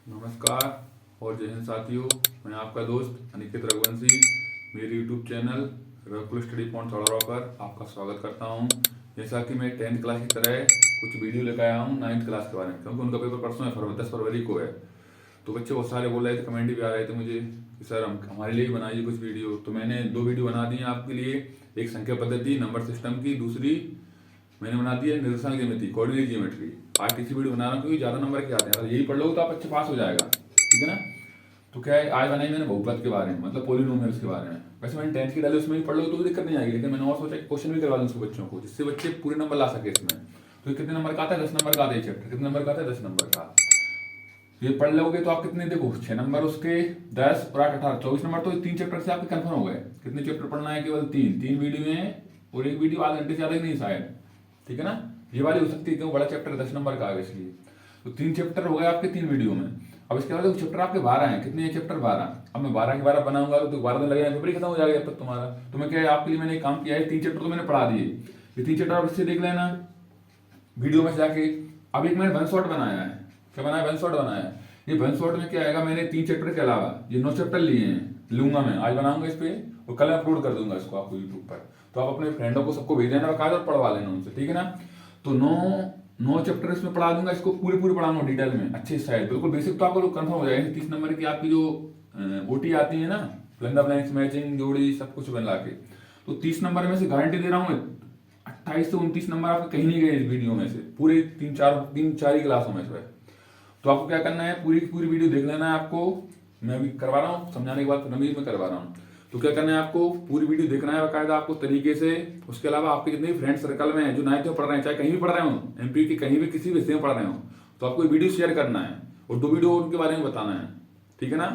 नमस्कार और जय हिंद साथियों। मैं आपका दोस्त अनिकेत रघुवंशी मेरे यूट्यूब चैनल रघुकुल स्टडी पॉइंट चौड़ारा पर आपका स्वागत करता हूं। जैसा कि मैं 10th क्लास की तरह कुछ वीडियो लेकर आया हूं 9th क्लास के बारे में, क्योंकि उनका पेपर परसों है, 10 फरवरी को है। तो बच्चे बहुत सारे बोल रहे थे, कमेंट भी आ रहे थे मुझे कि सर हम हमारे लिए भी बनाइए कुछ वीडियो। तो मैंने 2 वीडियो बना दी हैं आपके लिए, एक संख्या पद्धति नंबर सिस्टम की, दूसरी मैंने बना दी है निर्देशांक ज्यामिति कोऑर्डिनेट ज्योमेट्री। आज तीसरी वीडियो बना रहा हूँ क्योंकि ज़्यादा नंबर के आते हैं, अगर यही पढ़ लोगे तो आप अच्छे पास हो जाएगा, ठीक है ना। तो क्या है, आज बनाई मैंने बहुपद के बारे में, मतलब पॉलिनोमियल्स के बारे में। वैसे मैंने 10th की डाली, उसमें भी पढ़ लो तो भी दिक्कत नहीं आएगी, लेकिन मैंने और सोचा कि क्वेश्चन भी करवा दूँ उसको बच्चों को, जिससे बच्चे पूरे नंबर ला सके इसमें। तो ये कितने नंबर का आता है? 10 नंबर का आता है चैप्टर। कितने नंबर का आता है? 10 नंबर का। ये पढ़ लोगे तो आप कितने, देखो 6 नंबर उसके, 10 और 8 18 24 नंबर। तो 3 चैप्टर से आपके कंफर्म हो गए। कितने चैप्टर पढ़ना है? केवल 3 वीडियो हैं, और एक वीडियो आधे घंटे से ज्यादा ही नहीं शायद, ठीक है ना। ये वाली हो सकती है क्यों, बड़ा चैप्टर 10 नंबर का है इसलिए। तो 3 चैप्टर हो गए आपके 3 वीडियो में। अब इसके बाद चैप्टर आपके 12 हैं। कितने हैं चैप्टर? 12। अब मैं 12 के 12 बनाऊंगा तो 12 दिन लगेगा, पेपर ही खत्म हो जाएगा जब तक तुम्हारा। तो मैं क्या है, आपके लिए मैंने एक काम किया है, 3 चैप्टर तो मैंने पढ़ा दिए। ये 3 चैप्टर आप इससे देख लेना वीडियो में जाके। अब एक मैंने वन शॉट बनाया है। क्या बनाया? वन शॉट बनाया है। ये वन शॉट में क्या आएगा, मैंने 3 चैप्टर के अलावा ये 9 चैप्टर लिए हैं, लूंगा मैं, आज बनाऊंगा इस पे और कल अपलोड कर दूंगा इसको आपको यूट्यूब पर। तो आप अपने फ्रेंडों को सबको भेज देना और पढ़वा लेना उनसे, ठीक है ना। तो 9 चैप्टर इसमें पढ़ा दूंगा, इसको पूरी पढ़ाऊंगा डिटेल में, अच्छे से बिल्कुल बेसिक तो आपको कंफर्म हो जाएगा। 30 नंबर की आपकी जो ओटी आती है ना, fill in the blanks, matching, जोड़ी, सब कुछ बना के, तो 30 नंबर में से गारंटी दे रहा हूँ 28 से 29 नंबर आपके कहीं नहीं गए इस वीडियो में से, पूरे 3-4 ही क्लासों में से। तो आपको क्या करना है, पूरी वीडियो देख लेना है आपको। मैं अभी करवा रहा हूँ, समझाने के बाद नवीन में करवा रहा हूँ। तो क्या करना है, आपको पूरी वीडियो देखना है बाकायदा आपको तरीके से। उसके अलावा आपके जितने भी फ्रेंड सर्कल में जो 9th में पढ़ रहे हैं, चाहे कहीं भी पढ़ रहे हो, एमपी के कहीं भी किसी भी हिस्से में पढ़ रहे हो, तो आपको वीडियो शेयर करना है और 2 वीडियो उनके बारे में बताना है, ठीक है ना।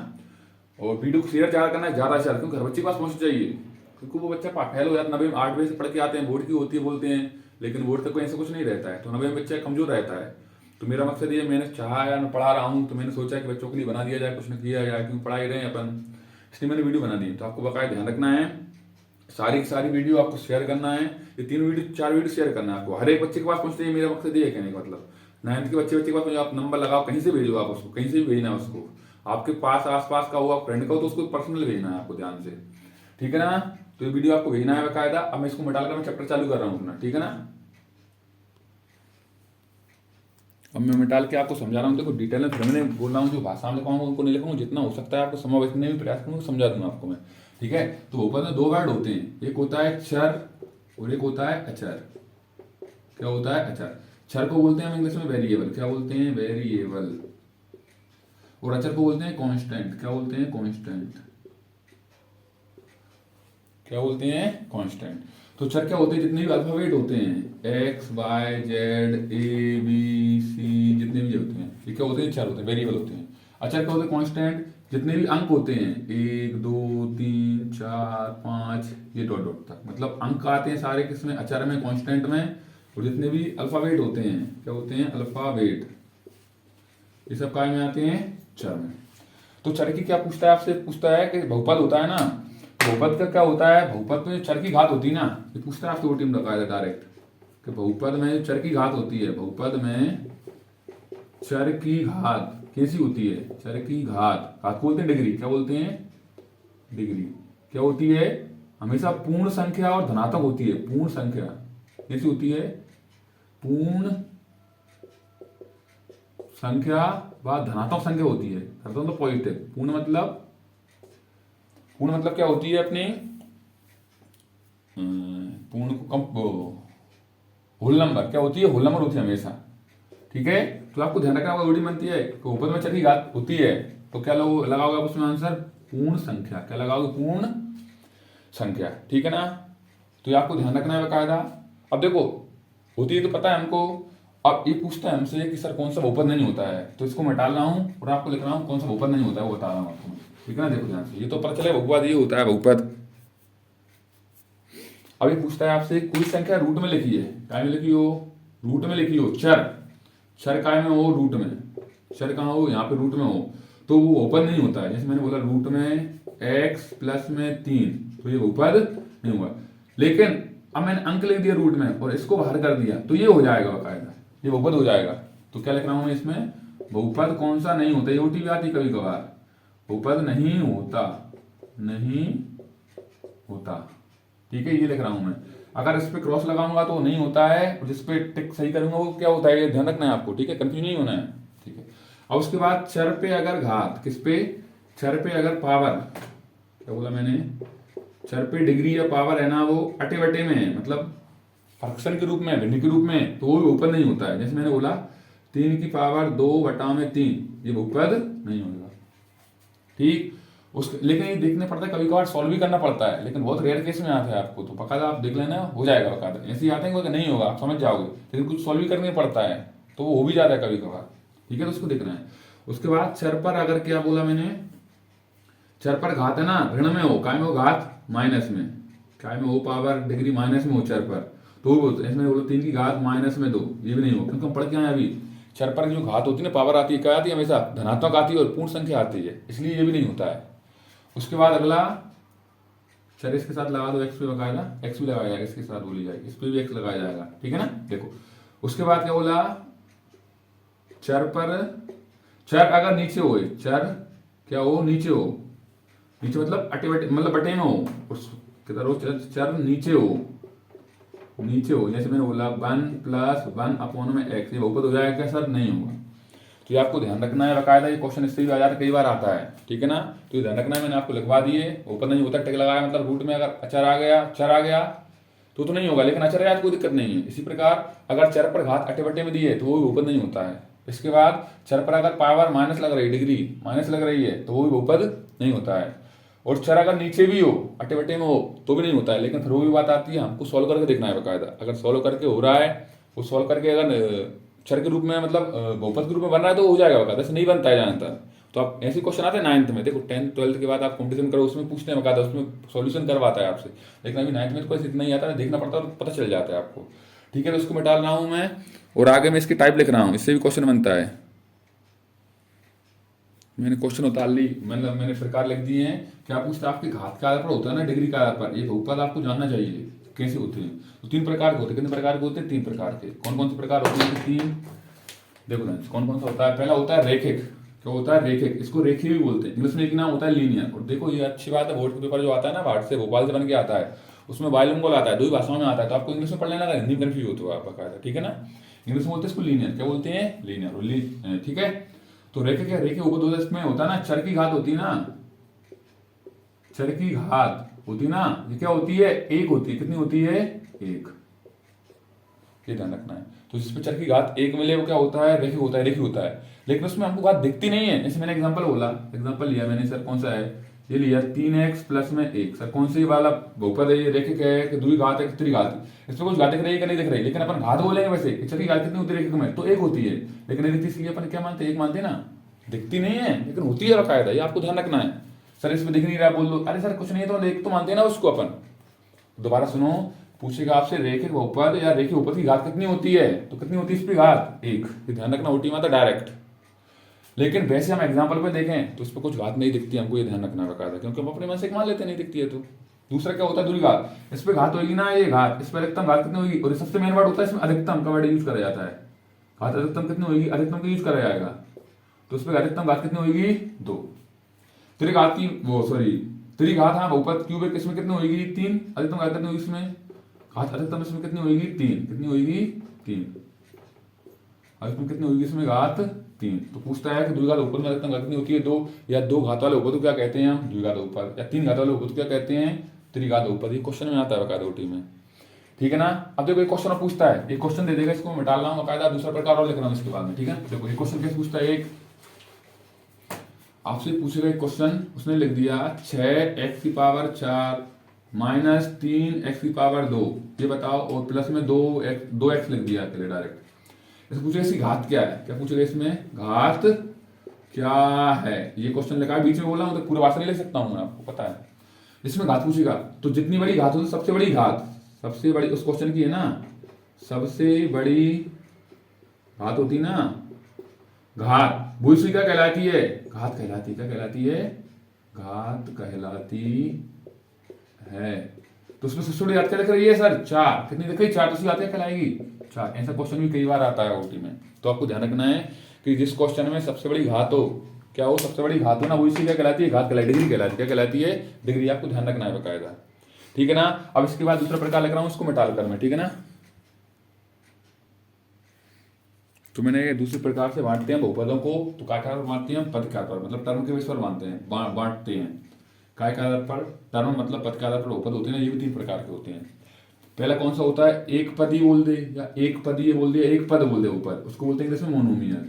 और वीडियो को शेयर ज़्यादा करना है, ज़्यादा शेयर, क्योंकि हर बच्चे के पास पहुंच चाहिए। क्योंकि वो बच्चा फेल हो जाता है, 90 में 8 बजे से पढ़ के आते हैं, बोर्ड की होती है बोलते हैं, लेकिन बोर्ड तक कोई ऐसा कुछ नहीं रहता है, तो 90 में बच्चा कमजोर रहता है। तो मेरा मकसद ये, मैंने चाहा या मैं पढ़ा रहा हूँ, तो मैंने सोचा कि बच्चों के लिए बना दिया जाए, कुछ न किया जाए, क्योंकि पढ़ा ही रहे हैं अपन, इसलिए मैंने वीडियो बना दी। तो आपको बकाया ध्यान रखना है, सारी की सारी वीडियो आपको शेयर करना है। ये 3 वीडियो 4 वीडियो शेयर करना है आपको, हर एक बच्चे के पास पहुंचते हैं। मेरा मकसद ये है कहने का मतलब, 9th के बच्चे के पास आप नंबर लगाओ, कहीं से भेजो आप उसको, कहीं से भी भेजना है उसको, आपके पास आसपास का हुआ फ्रेंड का हो तो उसको पर्सनल भेजना है आपको, ध्यान से, ठीक है ना। तो ये वीडियो आपको भेजना है बाकायदा। अब मैं इसको मिटाकर मैं चैप्टर चालू कर रहा हूँ अपना, ठीक है ना। अब मैं मिटाल के आपको समझा रहा हूँ, देखो डिटेल में फिर मैंने बोल रहा हूँ, जो भाषा में लिखाऊंगा उनको नहीं लिखूंगा, जितना हो सकता है आपको संभव इतने भी प्रयास करूँगा, समझा दूंगा आपको मैं, ठीक है। तो ऊपर में 2 वर्ड होते हैं, एक होता है चर और एक होता है अचर। क्या होता है? अचर। चर को बोलते हैं हम इंग्लिश में वेरिएबल, क्या बोलते हैं? वेरिएबल। और अचर को बोलते हैं कांस्टेंट, क्या बोलते हैं? कांस्टेंट। क्या बोलते हैं? कांस्टेंट। तो चर क्या होते हैं? जितने भी अल्फाबेट होते हैं, X Y Z A B C, जितने भी होते हैं, ये क्या होते हैं? चर होते हैं, वेरिएबल होते हैं। अचर क्या होते हैं? कांस्टेंट। जितने भी अंक होते हैं, 1 2 3 4 5, ये डॉट डॉट तक, मतलब अंक आते हैं सारे किसमें? अचर में, कांस्टेंट में। और जितने भी अल्फाबेट होते हैं, क्या होते हैं? अल्फाबेट, ये सब काय में आते हैं? चर में। तो चर की क्या पूछता है आपसे? पूछता है कि बहुपद होता है ना, बहुपद का क्या होता है? बहुपद में चर की घात होती है ना, ये पूछता है आपसे ओटी में डायरेक्ट कि बहुपद में चर की घात होती है, बहुपद में चर की घात कैसी होती है? चर की घात, घात को बोलते हैं डिग्री, क्या बोलते हैं? डिग्री। क्या होती है? हमेशा पूर्ण संख्या और धनात्मक होती है। पूर्ण संख्या कैसी होती है? पूर्ण संख्या व धनात्मक संख्या होती है, मतलब पॉजिटिव। पूर्ण मतलब क्या होती है अपने? पूर्ण को कम, होल नंबर क्या होती है? होल नंबर होती है हमेशा, ठीक है। तो आपको ध्यान रखना होगा, बनती है तो ऊपर में चर की घात होती है, तो क्या लगाओगे आप उसमें आंसर? पूर्ण संख्या। क्या लगाओगे? पूर्ण संख्या, ठीक है ना। तो ये आपको ध्यान रखना है बकायदा। अब देखो, होती है तो पता है हमको। अब ये पूछता है हमसे कि सर कौन सा बहुपद नहीं होता है, तो इसको मैं डाल रहा हूँ और आपको लिख रहा हूँ कौन सा बहुपद नहीं होता है, वो बता रहा हूँ आपको, ठीक है ना। देखो ध्यान से, ये तो पता चले बहुपद ये होता है बहुपद। अब ये पूछता है आपसे कोई संख्या रूट में लिखी है, काय में लिखी हो? रूट में लिखी हो। चर काय में हो? रूट में। चर कहाँ हो? यहाँ पे रूट में हो, तो वो बहुपद नहीं होता है। जैसे मैंने बोला रूट में x प्लस में 3, तो ये बहुपद नहीं हुआ। लेकिन अब मैंने अंक लिख दिया रूट में और इसको बाहर कर दिया, तो ये हो जाएगा बाकायदा, ये बहुपद हो जाएगा। तो क्या लिख रहा हूं मैं इसमें? बहुपद कौन सा नहीं होता, ये ओटी भी आती कभी कभार, बहुपद नहीं होता, नहीं होता, ठीक है, ये लिख रहा हूं मैं। अगर इस पे क्रॉस लगाऊंगा तो नहीं होता है, और जिस पे टिक सही करूंगा वो क्या होता है, ये ध्यान रखना है आपको, ठीक है, कंफ्यूज नहीं होना है, ठीक है। अब उसके बाद चर पे अगर घात, किस पे, चर पे अगर पावर, क्या बोला मैंने, चर पे डिग्री या पावर है ना, वो अटे वटे में है, मतलब फ्रैक्शन के रूप में, भिन्न के रूप में, तो वो भी बहुपद नहीं होता है। जैसे मैंने बोला 3/2/3, ये बहुपद नहीं होगा, ठीक। उस लेकिन ये देखने पड़ता है, कभी कभार सॉल्व भी करना पड़ता है, लेकिन बहुत रेयर केस में आता है आपको, तो बकायदा आप देख लेना, हो जाएगा बकायदा। ऐसे ही आते हैं कि नहीं होगा, आप समझ जाओगे, लेकिन कुछ सॉल्व भी करने पड़ता है, तो वो हो भी जाता है कभी कभार, ठीक है, तो उसको देखना है। उसके बाद चर पर अगर, क्या बोला मैंने, चर पर घात है ना, ऋण में हो, काय में हो घात, माइनस में, काय में हो पावर डिग्री माइनस में हो चर पर, तो इसमें बोलो 3 की घात -2, ये भी नहीं हो, क्योंकि हम पढ़ के आए अभी, चर पर जो घात होती है ना, पावर आती है, क्या आती है, हमेशा धनात्मक आती है और पूर्ण संख्या आती है, इसलिए ये भी नहीं होता है। उसके बाद अगला, चर इसके साथ लगा दो, एक्स पे लगाएगा, एक्स भी लगाया जाएगा, इसके साथ बोली जाएगी, इस पे भी एक्स लगाया जाएगा, ठीक है ना, देखो। उसके बाद क्या बोला, चर पर, चर अगर नीचे हो, चर क्या हो, नीचे हो, नीचे मतलब अटे बटे, मतलब बटे में हो, उस किधर हो, चर नीचे हो, नीचे हो, जैसे मैंने बोला 1+1/x, ये बहुपद हो जाएगा क्या सर, नहीं होगा। तो ये आपको ध्यान रखना है बकायदा, ये क्वेश्चन इससे भी आ जाता है, कई बार आता है, ठीक है ना, तो ये ध्यान रखना है, मैंने आपको लिखवा दिए, बहुपद नहीं होता, टिक लगाया, मतलब रूट में अगर अचर आ गया, चर आ गया तो नहीं होगा, लेकिन अचर आया तो कोई दिक्कत नहीं है। इसी प्रकार अगर चर पर घात अटे बटे में दी है तो वो भी बहुपद नहीं होता है। इसके बाद चर पर अगर पावर माइनस लग रही है, डिग्री माइनस लग रही है, तो वो भी बहुपद नहीं होता है। और चर अगर नीचे भी हो, अटे बटे में हो, तो भी नहीं होता है, लेकिन फिर वो भी बात आती है, हमको सॉल्व करके देखना है बकायदा। अगर सॉल्व करके हो रहा है, वो सॉल्व करके अगर चर के रूप में, मतलब बहुपद के रूप में बन रहा है, तो हो जाएगा बकायदा, ऐसे नहीं बनता है ज्यादातर। तो आप ऐसे क्वेश्चन आते हैं 9th में, देखो 10th 12th के बाद आप कॉम्पिटिशन करो, उसमें पूछते हैं बकायदा, उसमें सॉल्यूशन करवाता है आपसे, लेकिन अभी 9th में तो इतना ही आता है, देखना पड़ता है और पता चल जाता है आपको, ठीक है। तो उसको मिटा रहा हूँ मैं, और आगे मैं इसकी टाइप लिख रहा हूँ, इससे भी क्वेश्चन बनता है। मैंने क्वेश्चन उतार ली, मतलब मैंने प्रकार लिख दिए हैं। क्या पूछता है, आपके घात के आधार पर होता है ना, डिग्री के आधार पर, ये बहुपद आपको जानना चाहिए कैसे होते हैं। तो 3 प्रकार के होते हैं, कितने प्रकार के होते हैं, 3 प्रकार के। कौन कौन से प्रकार होते हैं, 3, देखो ना कौन कौन सा होता है। पहला होता है रेखिक, क्या होता है, रेखिक, इसको रेखीय भी बोलते हैं, इंग्लिश में एक नाम होता है लीनियर। और देखो ये अच्छी बात है, बोर्ड के पेपर जो आता है ना, बाहर से, भोपाल से बन के आता है, उसमें बाइलिंगुअल आता है, 2 भाषाओं में आता है, तो आपको इंग्लिश में पढ़ लेना, हिंदी में कंफ्यूज होते हो आप बकायदा, ठीक है ना। इंग्लिश में बोलते हैं इसको लीनियर, क्या बोलते हैं, लीनियर, ठीक है। तो रेखिक है, रेखिक उपद इसमें होता है ना, चर की घात होती है ना, चर की घात होती है ना, ये क्या होती है, 1 होती है, कितनी होती है, 1, ये ध्यान रखना है। तो जिसपे चर की घात 1 मिले वो क्या होता है, रेखिक होता है, रेखिक होता है। लेकिन उसमें हमको घात दिखती नहीं है, जैसे मैंने एग्जांपल बोला, एग्जांपल लिया मैंने, सर कौन सा है, ये लिया 3x प्लस में 1, सर कौन सी वाला बहुपद है, ये रेखिक है कि द्वि घात है, त्रि घात, इसमें कुछ घात दिख रही है कि नहीं दिख रही, लेकिन अपन घात बोलेंगे वैसे, चर की घात कितनी होती है रेखिक में, तो 1 होती है, लेकिन नहीं दिखती, इसलिए अपन क्या मानते हैं, 1 मानते हैं ना, दिखती नहीं है लेकिन होती है बकायदा, ये आपको ध्यान रखना है। सर इसमें दिख नहीं रहा, बोल दो, अरे सर कुछ नहीं है, तो देख तो मानते हैं ना उसको अपन। दोबारा सुनो, पूछेगा आपसे रेखिक बहुपद या रेखिक बहुपद की घात कितनी होती है, तो कितनी होती है इस पे घात, 1, ये ध्यान रखना, ओटी में आता डायरेक्ट। लेकिन वैसे हम एग्जांपल पे देखें तो इस पर कुछ घात नहीं दिखती, हमको ये ध्यान रखना बकायदा, क्योंकि हम अपने मन से मान लेते नहीं दिखती है। तो दूसरा क्या होता है, दूरी घात, इस पे घात होगी ना, ये घात, इस पर अधिकतम घात कितनी होगी, और सबसे मेन वर्ड होता है इसमें अधिकतम का वर्ड यूज करा जाता है, घात अधिकतम कितनी होगी, अधिकतम का यूज करा जाएगा, तो इस पर अधिकतम घात कितनी होगी, 2। त्रिघात की वो सॉरी त्रिघात, हाँ बहुपद क्यूबिक, इसमें कितनी होगी, 3, अधिकतम घात कितनी होगी इसमें, घात अधिकतम इसमें कितनी होगी, 3, कितनी होगी, 3, अधिकतम कितनी होगी इसमें, घात 3। तो पूछता है कि द्विघात बहुपद में अधिकतम घात कितनी होती है, 2, या 2 घात वाले बहुपद को क्या कहते हैं हम, द्विघात बहुपद, या 3 घात वाले बहुपद को क्या कहते हैं, त्रिघात बहुपद। ये क्वेश्चन में आता है बकायदा ओटी में, ठीक है ना। अब देखो एक क्वेश्चन पूछता है, एक क्वेश्चन दे देगा, इसको मैं डाल रहा हूँ बकायदा, दूसरा प्रकार और लिख रहा हूँ इसके बाद में, ठीक है। देखो एक क्वेश्चन कैसे पूछता है, एक आपसे पूछेगा एक क्वेश्चन, उसने लिख दिया 6x⁴ माइनस 3x⁴ 2, ये बताओ, और प्लस में 2x लिख दिया अकेले डायरेक्ट। इसको पूछेगा इसकी घात क्या है, क्या पूछेगा इसमें, घात क्या है, ये क्वेश्चन लिखा है, बीच में बोला हूं तो पूरा भाषा नहीं लिख सकता हूं मैं, आपको पता है। इसमें घात पूछेगा, तो जितनी बड़ी घात हो तो सबसे बड़ी घात, सबसे बड़ी उस क्वेश्चन की है ना, सबसे बड़ी घात होती ना, घात भूलसी क्या कहलाती है, घात कहलाती, क्या कहलाती है, घात कहलाती है। तो उसमें सबसे बड़ी घात क्या लिख रही है सर, 4, कितनी दिख रही, 4, तो उसकी घात क्या कहलाएगी, 4। ऐसा क्वेश्चन भी कई बार आता है ओटी में, तो आपको ध्यान रखना है कि जिस क्वेश्चन में सबसे बड़ी घात हो, क्या हो सबसे बड़ी घात हो ना, वो इसी क्या कहलाती है, घात कहलाती है, डिग्री कहलाती है। क्या कहलाती है? डिग्री। आपको ध्यान रखना है बकायदा, ठीक है ना। अब इसके बाद दूसरा प्रकार लिख रहा हूँ, उसको मिटा कर मैं, ठीक है ना। तो मैंने ये दूसरे प्रकार से बांटते हैं बहुपदों को, तो काय के आधार पर बांटते हैं? पद के आधार पर, मतलब टर्म के बेस पर बांटते हैं, बांटते हैं। काय के आधार पर? टर्म मतलब पद के आधार पर बहुपद होते हैं। ये भी 3 प्रकार के होते हैं। पहला कौन सा होता है? एक पदी बोल दे, या एक पदी बोल दिया, एक पद बोल दे ऊपर, उसको बोलते हैं इसमें मोनोमियल।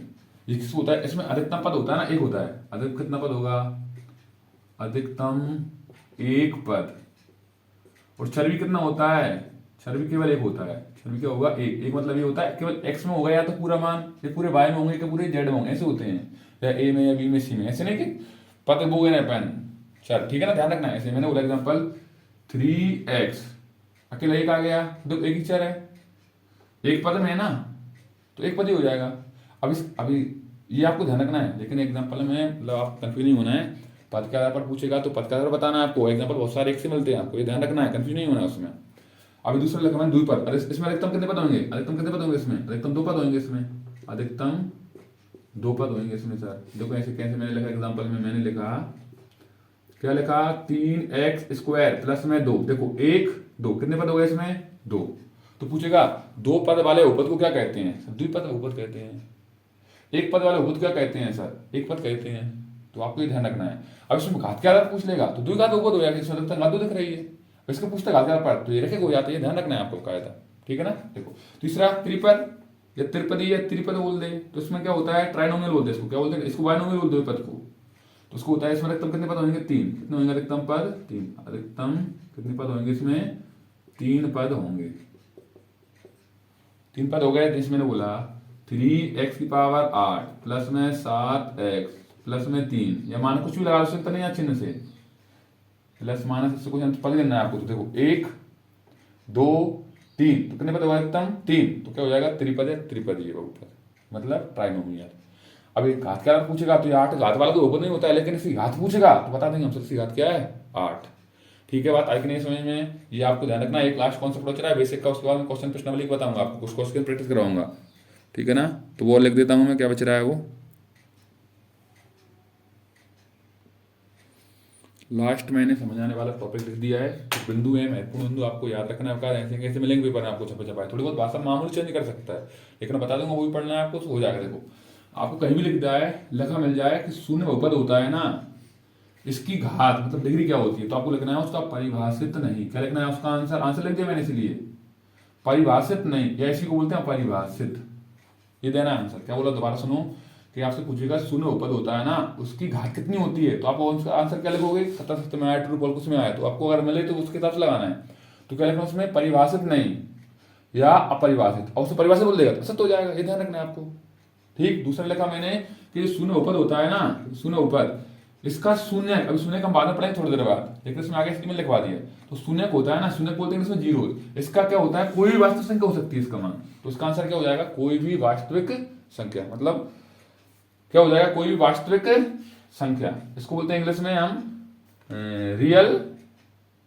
ये किसको होता है? इसमें अधिकतम पद होता है ना, एक होता है। अधिक कितना पद होगा? अधिकतम एक पद। और चर भी कितना होता है? चर भी केवल एक होता है। चर भी क्या होगा? एक। एक मतलब ये होता है केवल एक्स में होगा या तो पूरा मान, या पूरे वाई में होंगे, या पूरे जेड में होंगे, ऐसे होते हैं, या ए में, या बी में, सी में, ऐसे नहीं कि पद बोगे ना पेन चर, ठीक है ना, ध्यान रखना है। ऐसे मैंने बोला एग्जाम्पल 3x, अकेला एक आ गया, तो एक ही चर है, एक पद में है ना, तो एक पद ही हो जाएगा। अभी ये आपको ध्यान रखना है, लेकिन एग्जाम्पल में मतलब आप कंफ्यूज नहीं होना है। पद के आधार पर पूछेगा तो पद के आधार पर बताना है आपको। एग्जाम्पल बहुत सारे एक से मिलते हैं, आपको ये ध्यान रखना है, कंफ्यूज नहीं होना है उसमें। अभी दूसरा लिखा मैंने द्विपद। अरे इसमें अधिकतम कितने पद होंगे? अधिकतम कितने पद होंगे इसमें? अधिकतम 2 पद होंगे इसमें। अधिकतम 2 पद होंगे इसमें सर। देखो ऐसे कैसे मैंने लिखा एग्जाम्पल में, मैंने लिखा क्या लिखा? 3x² प्लस में 2। देखो 1 2 कितने पद हो गए इसमें? 2। तो पूछेगा 2 पद वाले बहुपद को क्या कहते हैं? द्विपद बहुपद कहते हैं। एक पद वाले बहुपद क्या कहते हैं सर? एक पद कहते हैं। तो आपको ये ध्यान रखना है। अब इसमें घात के आधार पूछ लेगा तो द्विघात बहुपद हो जाएगा, इसमें अधिकतम घात 2 दिख रही है। इसको पूछते घात के आधार पर तो ये रखेगा हो जाता है, ये ध्यान रखना है आपको कायदा, ठीक है ना। देखो तीसरा त्रिपद या त्रिपदी या त्रिपद बोल दे, तो इसमें क्या होता है? ट्राइनोमियल बोलते हैं इसको। क्या बोलते हैं? इसको बाइनोमियल बोलते हैं पद को। तो उसको होता है इसमें अधिकतम कितने पद होंगे? 3। कितने होंगे अधिकतम पद? 3। अधिकतम कितने पद होंगे इसमें? 3 पद होंगे। 3 पद हो गए। जिसमें मैंने बोला 3x⁸ प्लस में 7x प्लस में 3, या मान कुछ भी लगा सकते नहीं, या चिन्ह से प्लस माइनस से कुछ पद करना है आपको। तो देखो 1 2 3, तो कितने पद होगा? अधिकतम 3। तो क्या हो जाएगा? त्रिपद है, त्रिपदी बहुपद, मतलब ट्राइनोमियल। अब एक घात का पूछेगा तो ये 8 घात वाला तो बहुपद नहीं होता है, लेकिन इसकी घात पूछेगा तो बता देंगे हम सबसे घात क्या है? 8। ठीक है, बात आई कि नहीं समझ में? ये आपको ध्यान रखना है। एक लास्ट कॉन्सेप्ट बच रहा है बेसिक का, उसके बाद मैं क्वेश्चन प्रश्नावली बताऊंगा आपको, कुछ क्वेश्चन प्रैक्टिस करवाऊंगा, ठीक है ना। तो वो लिख देता हूं मैं, क्या बच रहा है वो लास्ट मैंने समझाने वाला टॉपिक लिख दिया है। तो बिंदु है, महत्वपूर्ण बिंदु आपको याद रखना है। ऐसे कैसे मिलेंगे पेपर में आपको छपे छपाए, थोड़ी बहुत भाषा मामूली चेंज कर सकता है, लेकिन मैं बता दूंगा वो भी पढ़ना है आपको, तो हो जाएगा। देखो आपको कहीं भी लिख जाए, लिखा मिल जाए कि शून्य बहुपद होता है ना, इसकी घात मतलब डिग्री क्या होती है, तो आपको लिखना है उसका परिभाषित नहीं। क्या लिखना है उसका? आंसर लिख दिया मैंने, इसलिए परिभाषित नहीं, या इसी को बोलते हैं परिभाषित। ये देना आंसर। क्या बोला? दोबारा सुनो कि आपसे पूछेगा शून्य बहुपद होता है ना, उसकी घात कितनी होती है, तो आप उसका आंसर क्या लिखोगे? 77 में आया, ट्रू फॉल्स उसमें आया, तो आपको अगर मिले तो उसके हिसाब से लगाना है। तो क्या लिखना उसमें? परिभाषित नहीं या अपरिभाषित, और उसको परिभाषित बोल देगा तो सत्य हो जाएगा। ये ध्यान रखना है आपको, ठीक। दूसरा लिखा मैंने कि शून्य बहुपद होता है ना, शून्य बहुपद, इसका शून्य, अभी शून्य का बाद में पढ़ेंगे थोड़ी देर बाद, लेकिन इसमें आगे इसमें लिखवा दिया। तो शून्य होता है ना, शून्य बोलते हैं इसमें 0, इसका क्या होता है? कोई भी वास्तविक संख्या हो सकती है इसका मान। तो इसका आंसर क्या हो जाएगा? कोई भी वास्तविक संख्या, मतलब क्या हो जाएगा? कोई भी वास्तविक संख्या। इसको बोलते हैं इंग्लिश में हम रियल,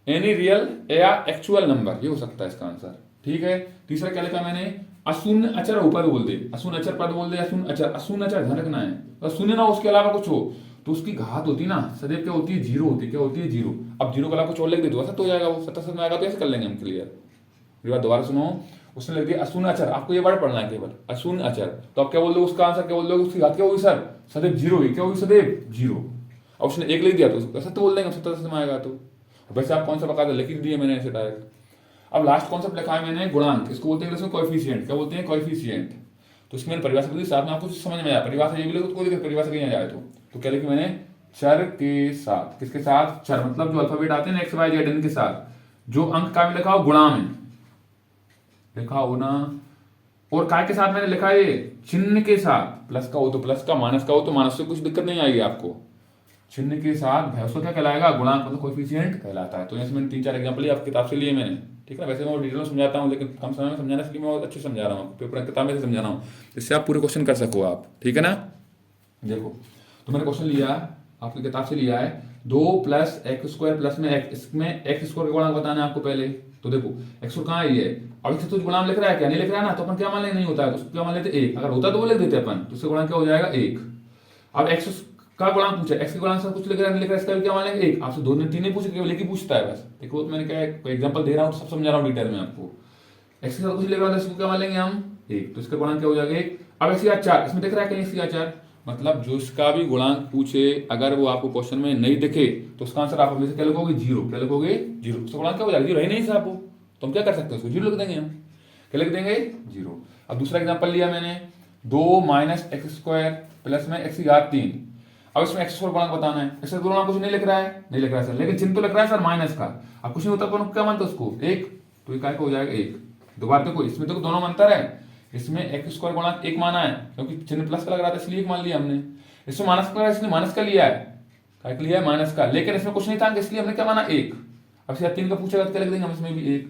एनी रियल या एक्चुअल नंबर, ये हो सकता है इसका आंसर, ठीक है। तीसरा क्या लिखा मैंने? अशून्य अचर बहुपद बोल दे, अशून्य अचर पद बोल दे, अशून्य अचर, अशून्य अचर ध्यान रखना है। तो शून्य ना उसके अलावा कुछ हो तो उसकी घात होती ना सदैव क्या होती है? 0 होती है। क्या होती है? 0। अब 0 के अलावा कुछ और लिख दे तो ऐसा तो हो जाएगा, वो 77 में आएगा तो ऐसे कर लेंगे हम क्लियर। बात दोबारा सुनो, उसने लिख दिया अशून्य अचर, आपको ये वर्ड पढ़ना है केवल, अशून्य अचर। तो आप क्या बोल दो उसका आंसर? क्या बोल दो उसकी घात क्या होगी सर? सदैव 0 हुई। क्या होगी? सदैव 0। और उसने 1 लिख दिया तो ऐसा तो बोल देंगे 77 में आएगा। तो वैसे आप कौन सा बकायदा लिख दिए मैंने ऐसे डायरेक्ट। अब लास्ट कॉन्सेप्ट लिखा है मैंने गुणांक, इसको बोलते हैं कोएफिशिएंट। क्या बोलते हैं? कोएफिशिएंट। तो इसमें मैंने परिभाषा दी, साथ में आपको समझ में आया परिभाषा ये भी लिखो, कोई दिक्कत परिभाषा कहीं जाए तो क्या लिखी मैंने? चर के साथ। किसके साथ? चर मतलब जो अल्फाबेट आते हैं ना एक्स वाई जेड इनके साथ, जो अंक का में लिखा हो गुणा में लिखा हो ना, और काय के साथ मैंने लिखा है चिन्ह के साथ, प्लस का हो तो प्लस का, माइनस का हो तो माइनस से, कुछ दिक्कत नहीं आएगी आपको। चिन्ह के साथ उसको क्या कहलाएगा? गुणांक मतलब कोएफिशिएंट कहलाता है। तो ऐसे मैंने 3-4 एग्जांपल आप किताब से लिए मैंने, ठीक है। वैसे मैं डिटेल में समझाता हूँ, लेकिन कम समय में समझाने के लिए मैं बहुत अच्छे समझा रहा हूँ, पेपर किताब में से समझा रहा हूँ, जिससे आप पूरे क्वेश्चन कर सको आप, ठीक है ना। देखो तो मैंने क्वेश्चन लिया आपकी किताब से लिया है, 2 प्लस एक्स स्क्वायर प्लस में एक्स, इसमें एक्स स्क्वायर का गुणांक बताना है आपको पहले। तो देखो एक्स स्क्वायर कहाँ है ये, अब इससे तो गुणांक लिख रहा है क्या, नहीं लिख रहा है ना, तो अपन क्या मान लेंगे, नहीं होता है तो उसको क्या मान लेते एक, अगर होता तो वो लिख देते अपन, तो उससे गुणांक क्या हो जाएगा एक। अब एक्स का गुणांक पूछा, एक्स के गुणांक से कुछ लिख रहा है, नहीं लिख रहा है, इसका भी क्या मान लेंगे एक। आपसे 2 ने 3 नहीं पूछे, केवल एक ही पूछता है बस। देखो तो मैंने क्या एग्जांपल दे रहा हूँ, सब समझा रहा हूँ डिटेल में आपको। एक्स के साथ कुछ लिख रहा है, इसको क्या मान लेंगे हम एक, तो इसका गुणांक क्या हो जाएगा एक। अब एक्स का 4, इसमें दिख रहा है कहीं एक्स का 4, मतलब जो इसका भी गुणांक पूछे अगर वो आपको क्वेश्चन में नहीं दिखे तो उसका आंसर आप हमेशा क्या लिखोगे, जीरो। क्या लिखोगे, जीरो। उसका गुणांक क्या हो जाएगा, जीरो है नहीं साहब वो, तो हम क्या कर सकते हैं, उसको जीरो लिख देंगे हम। क्या लिख देंगे, जीरो। अब दूसरा एग्जांपल लिया मैंने, 2 माइनस एक्स स्क्वायर प्लस में एक्स की घात 3। अब इसमें एक्स स्क्वायर गुणांक बताना है, एक्स गुणांक कुछ नहीं लिख रहा है, नहीं लिख रहा है सर, लेकिन चिन्ह तो लिख रहा है सर माइनस का। अब कुछ नहीं होता अपन क्या मानते उसको एक, तो एक हो जाएगा एक। दोबारा देखो इसमें तो दोनों में अंतर है, इसमें एक्स स्क्वायर गुणांक एक माना है क्योंकि चिन्ह प्लस का लग रहा था इसलिए एक मान लिया हमने, इसमें माइनस का लग रहा है इसलिए माइनस का लिया है, क्या लिया है माइनस का, लेकिन इसमें कुछ नहीं था इसलिए हमने क्या माना एक। अब से 3 का पूछेगा तो क्या लिख देंगे हम इसमें भी एक।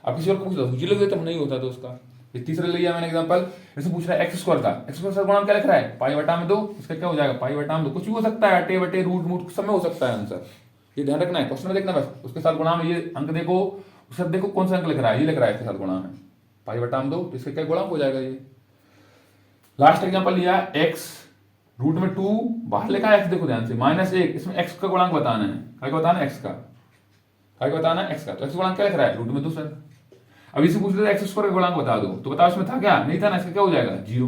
अब किसी और को पूछता तो लिख देते हम, नहीं होता तो उसका। तीसरा लिया मैंने एग्जांपल, इसमें पूछ रहा है एक्स स्क्वायर का, एक्स स्क्वायर का गुणांक क्या लिख रहा है, पाई बटा में 2, इसका क्या हो जाएगा पाई बटा में 2, कुछ भी हो सकता है, अटे बटे रूट मूट सब में हो सकता है आंसर, ये ध्यान रखना है, क्वेश्चन में देखना बस। उसके साथ गुणा में ये अंक देखो, उसके साथ देखो कौन सा अंक लिख रहा है, ये लिख रहा है इसके साथ गुणा में पाई बटा में 2, इसका क्या गुणांक हो जाएगा ये। लास्ट एग्जांपल लिया एक्स रूट में 2, बाहर लिखा है एक्स, देखो ध्यान से -1, इसमें एक्स का गुणांक बताना है, क्या बताना है एक्स का, क्या बताना है एक्स का, तो एक्स गुणांक क्या लिख रहा है रूट में 2 सर। अब इसे पूछ रहे थे एक्स स्क्वायर का गुणांक बता दो, तो बताओ इसमें था क्या, नहीं था ना, इसका क्या हो जाएगा जीरो।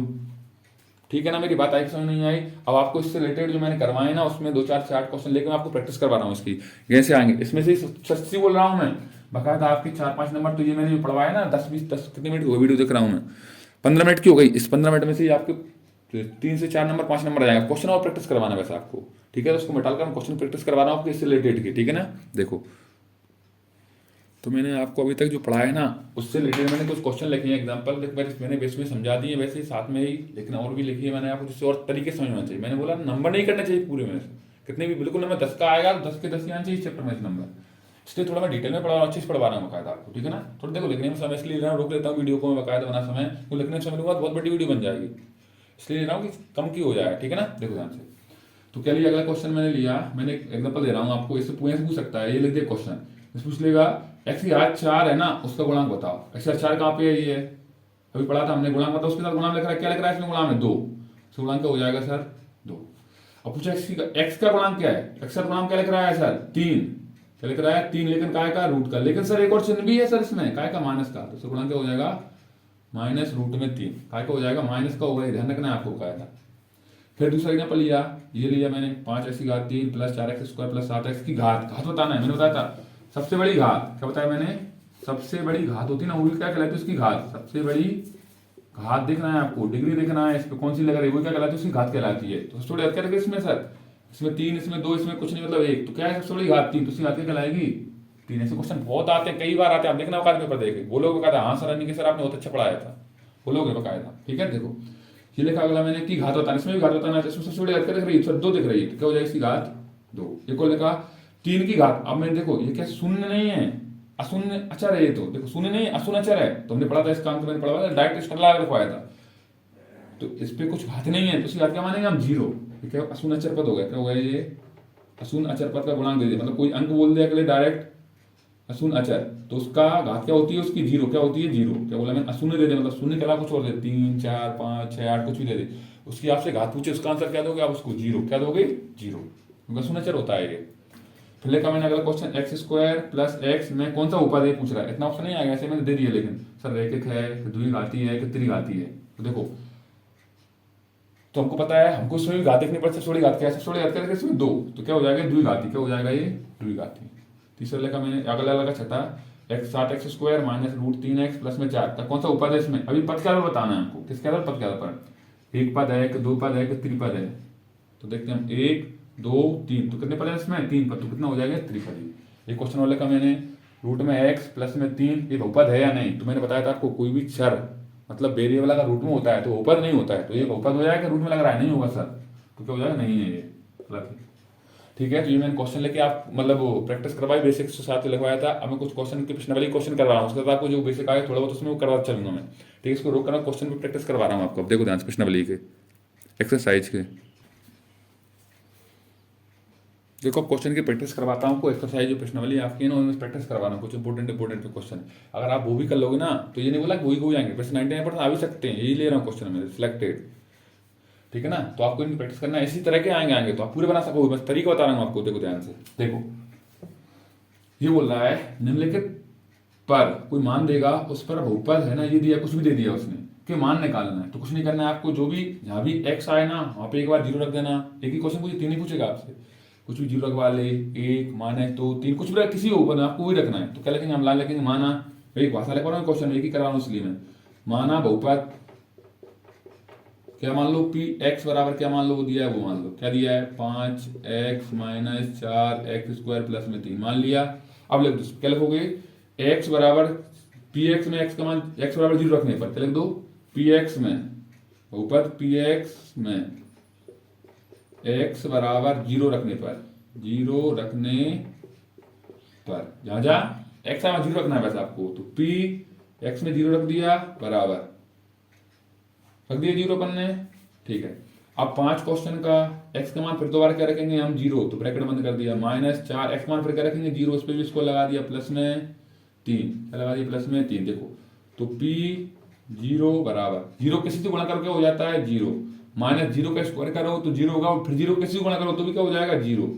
ठीक है ना, मेरी बात आई समझ नहीं आई। अब आपको इससे रिलेटेड जो मैंने करवाए ना उसमें 2 4 से 8 क्वेश्चन लेकर मैं आपको प्रैक्टिस करवा रहा हूँ इसकी, कैसे आएंगे इसमें से सच्ची बोल रहा हूँ मैं, बकायदा आपके 4-5 नंबर तो ये मैंने जो पढ़वाया ना 10 कितने मिनट की वीडियो देख रहा हूँ मैं, 15 मिनट की हो गई, इस 15 मिनट में से आपके 3 से 4 नंबर 5 नंबर आ जाएगा। क्वेश्चन और प्रैक्टिस करवाना है वैसे आपको, ठीक है, तो उसको मिटाकर मैं क्वेश्चन प्रैक्टिस करवा रहा हूँ आपको इससे रिलेटेड की, ठीक है ना। देखो तो मैंने आपको अभी तक जो पढ़ा है ना उससे रिलेटेड मैंने कुछ क्वेश्चन लिखे हैं, एग्जांपल मैंने बेस में समझा दिए वैसे साथ में ही, लेकिन और भी लिखी है मैंने आपको जिससे और तरीके से समझना चाहिए। मैंने बोला नंबर नहीं करना चाहिए पूरे में, कितने भी बिल्कुल नंबर 10 का आएगा 10 के 10 ही आना चाहिए चैप्टर में नंबर, इसलिए थोड़ा मैं डिटेल में पढ़ा रहा हूँ, अच्छे से पढ़वा रहा हूँ बकायदा आपको, ठीक है ना। थोड़ा देखो लिखने में समय इसलिए रोक लेता हूँ वीडियो को मैं बकायदा बना समय, तो लिखने में समय लूंगा बहुत बड़ी वीडियो बन जाएगी, इसलिए ले रहा हूँ कि कम की हो जाए, ठीक है ना। देखो ध्यान से, तो क्या लिया, अगला क्वेश्चन मैंने लिया, मैंने एग्जांपल दे रहा हूँ आपको, इससे पूछ सकता है, ये लिख दिया क्वेश्चन, इस पूछ लेगा एक्स की घात 4 है ना उसका गुणांक बताओ, एक्स की घात 4 कहाँ पे है, ये अभी पढ़ा था हमने, गुणांक बताओ, उसके साथ गुणांक लिख रहा है, क्या लिख रहा है इसमें गुणांक में 2, तो गुणांक क्या हो जाएगा सर 2। अब पूछा एक्स का गुणांक क्या है, एक्स का गुणांक क्या लिख रहा है सर 3, क्या लिख रहा है 3, लेकिन काय का रूट का, लेकिन सर एक और चिन्ह भी है सर इसमें काय का माइनस का, तो गुणांक क्या हो जाएगा माइनस रूट में 3, काय का हो जाएगा माइनस का होगा, ध्यान रखना है आपको काय का। फिर दूसरा एग्जांपल लिया, ये लिया मैंने 5x की घात 3 plus 4x square plus 7x की घात बताना है, मैंने बताया था सबसे बड़ी घात, क्या बताया मैंने, सबसे बड़ी घात होती है ना वो क्या कहलाती है उसकी घात, सबसे बड़ी घात देखना है आपको, डिग्री देखना है इस पे कौन सी लग रही है वो क्या कहलाती है उसकी घात कहलाती है। तो थोड़ी क्या लगे इसमें सर, इसमें 3 इसमें 2 इसमें कुछ नहीं मतलब 1, तो क्या है सबसे बड़ी घात 3, तो उसकी घात क्या कहलाएगी 3। ऐसे क्वेश्चन बहुत आते हैं, कई बार आते हैं, आप देखना औकात पेपर देखे, बोलोगे बकायदा हाँ सर नहीं सर आपने बहुत अच्छा पढ़ाया था, बोलोगे बकायदा, ठीक है। देखो ये लिखा अगला मैंने की घात बताना, इसमें भी घात बताना है, इसमें सबसे बड़ी घात क्या दिख रही है सर 2 दिख रही है, तो क्या हो जाएगी इसकी घात 2। एक और लिखा 3 की घात, अब मैंने देखो ये क्या शून्य नहीं है अशून्य अचर है, ये तो देखो शून्य नहीं अशून्य अचर है, तो हमने पढ़ा था इसका अंक मैंने पढ़ा था डायरेक्ट स्टेप लगा रखवाया था, तो इस पे कुछ घात नहीं है तो इसकी घात क्या मानेंगे हम 0, ये क्या अशून्य अचर पद हो गया, क्या हो गया ये अशून्य अचर पद का गुणांक दे दिया, मतलब कोई अंक बोल दिया अगले डायरेक्ट अशून्य अचर, तो उसका घात क्या होती है उसकी 0, क्या होती है 0, क्या बोला मैंने अशून्य दे दे, मतलब शून्य के अलावा कुछ और दे 3 4 5 6 8 कुछ भी दे दे, उसकी आपसे घात पूछे उसका आंसर क्या दोगे आप उसको 0, क्या दोगे 0, क्योंकि अशून्य अचर होता है ये। फिर लेकर मैंने अगला question x square plus x में कौन सा उपादेय पूछ रहा है, इतना ऑप्शन नहीं आएगा ऐसे मैंने दे दिया, लेकिन सर रैखिक है कि द्विघाती है कि त्रिघाती है, तो देखो तो हमको पता है हमको इसमें भी घात देखनी पड़ती है, सबसे बड़ी घात क्या है, सबसे बड़ी घात क्या है इसमें 2, तो क्या हो जाएगा द्विघाती, क्या हो जाएगा ये द्विघाती। तीसरा लेकर मैंने अगला लगा छठा X 7x square minus root 3x plus में 4 का कौन सा उपपद है इसमें, अभी पद क्या बताना है हमको, किसके आधार पद के आधार पर, एक पद है कि 2 पद है कि त्रिपद है, तो देखते हैं हम 1 2 3, तो कितने पद है इसमें 3 पद, तो कितना हो जाएगा त्रिपदी। ये क्वेश्चन वाले का मैंने रूट में x प्लस में 3 ये बहुपद है या नहीं, तो मैंने बताया था आपको कोई भी चर मतलब वेरिएबल अगर रूट में होता है तो बहुपद नहीं होता है, तो ये बहुपद हो जाएगा रूट में लग रहा है नहीं होगा सर, तो क्या हो जाएगा नहीं है ये, ठीक है। तो ये मैंने क्वेश्चन लेके आप मतलब वो प्रैक्टिस करवाई, बेसिक्स के साथ लगवाया था, अब मैं कुछ क्वेश्चन के प्रश्नावली क्वेश्चन करवा रहा हूँ, उसके बाद आपको जो बेसिक आए थोड़ा बहुत उसमें वो करवा चलूंगा मैं, ठीक है। इसको रोक कर क्वेश्चन भी प्रैक्टिस करवा रहा हूँ आपको, अब देखो ध्यान से प्रश्नावली के एक्सरसाइज के। देखो क्वेश्चन की प्रैक्टिस करवाता हूँ, कोई एक्सरसाइज जो प्रश्नावली आपकी है ना उनमें प्रैक्टिस करवाना हूँ, कुछ इंपॉर्टेंट क्वेश्चन। अगर आप वो भी कर लोगे ना तो ये नहीं बोला कि वही हो जाएंगे, बस 99% आ भी सकते हैं, यही ले रहा हूँ क्वेश्चन मेरे सिलेक्टेड। ठीक है ना, तो आपको इनकी प्रैक्टिस करना है, इसी तरह के आएंगे तो आप पूरे बना सकोगे, बस तरीका बता रहा हूँ आपको। देखो ध्यान से देखो, ये बोल रहा है निम्नलिखित पर कोई मान देगा, उस पर बहुपद है ना ये दिया, कुछ भी दे दिया उसने कि मान निकालना है। तो कुछ नहीं करना है आपको, जो भी जहाँ भी एक्स आए ना वहाँ पे एक बार जीरो रख देना। एक ही क्वेश्चन पूछे, तीन ही पूछेगा आपसे, कुछ भी जीरो रखवा ले, एक माइनस दो तीन कुछ भी किसी हो बना, आपको वही रखना है। तो क्या लिखेंगे हम, लाल लिखेंगे माना, एक भाषा लिख रहा हूँ क्वेश्चन एक ही करा रहा हूँ इसलिए मैं, माना बहुपद क्या मान लो पी एक्स बराबर क्या मान लो वो दिया है, वो मान लो क्या दिया है 5x माइनस 4x² प्लस में 3 मान लिया। अब लिख दो क्या लिखोगे, x बराबर पी एक्स में x का मान x बराबर 0 रखने पर क्या लिख दो, पी एक्स में बहुपद पी एक्स में x बराबर 0 रखने पर, 0 रखने पर जहाँ जहाँ x है वहाँ 0 रखना है वैसे आपको, तो p x में 0 रख दिया बराबर रख दिया 0 पन्ने। ठीक है, अब 5 क्वेश्चन का x का मान फिर दोबारा क्या रखेंगे हम 0, तो ब्रैकेट बंद कर दिया, माइनस 4x मान फिर क्या रखेंगे 0, उस पर भी इसको लगा दिया प्लस में 3, क्या लगा दिया प्लस में 3। देखो तो p 0 बराबर 0 किसी से गुणा करके हो जाता है 0, माइनस 0 का स्क्वायर करो तो 0 होगा, फिर 0 किसी से गुणा करो तो भी क्या हो जाएगा 0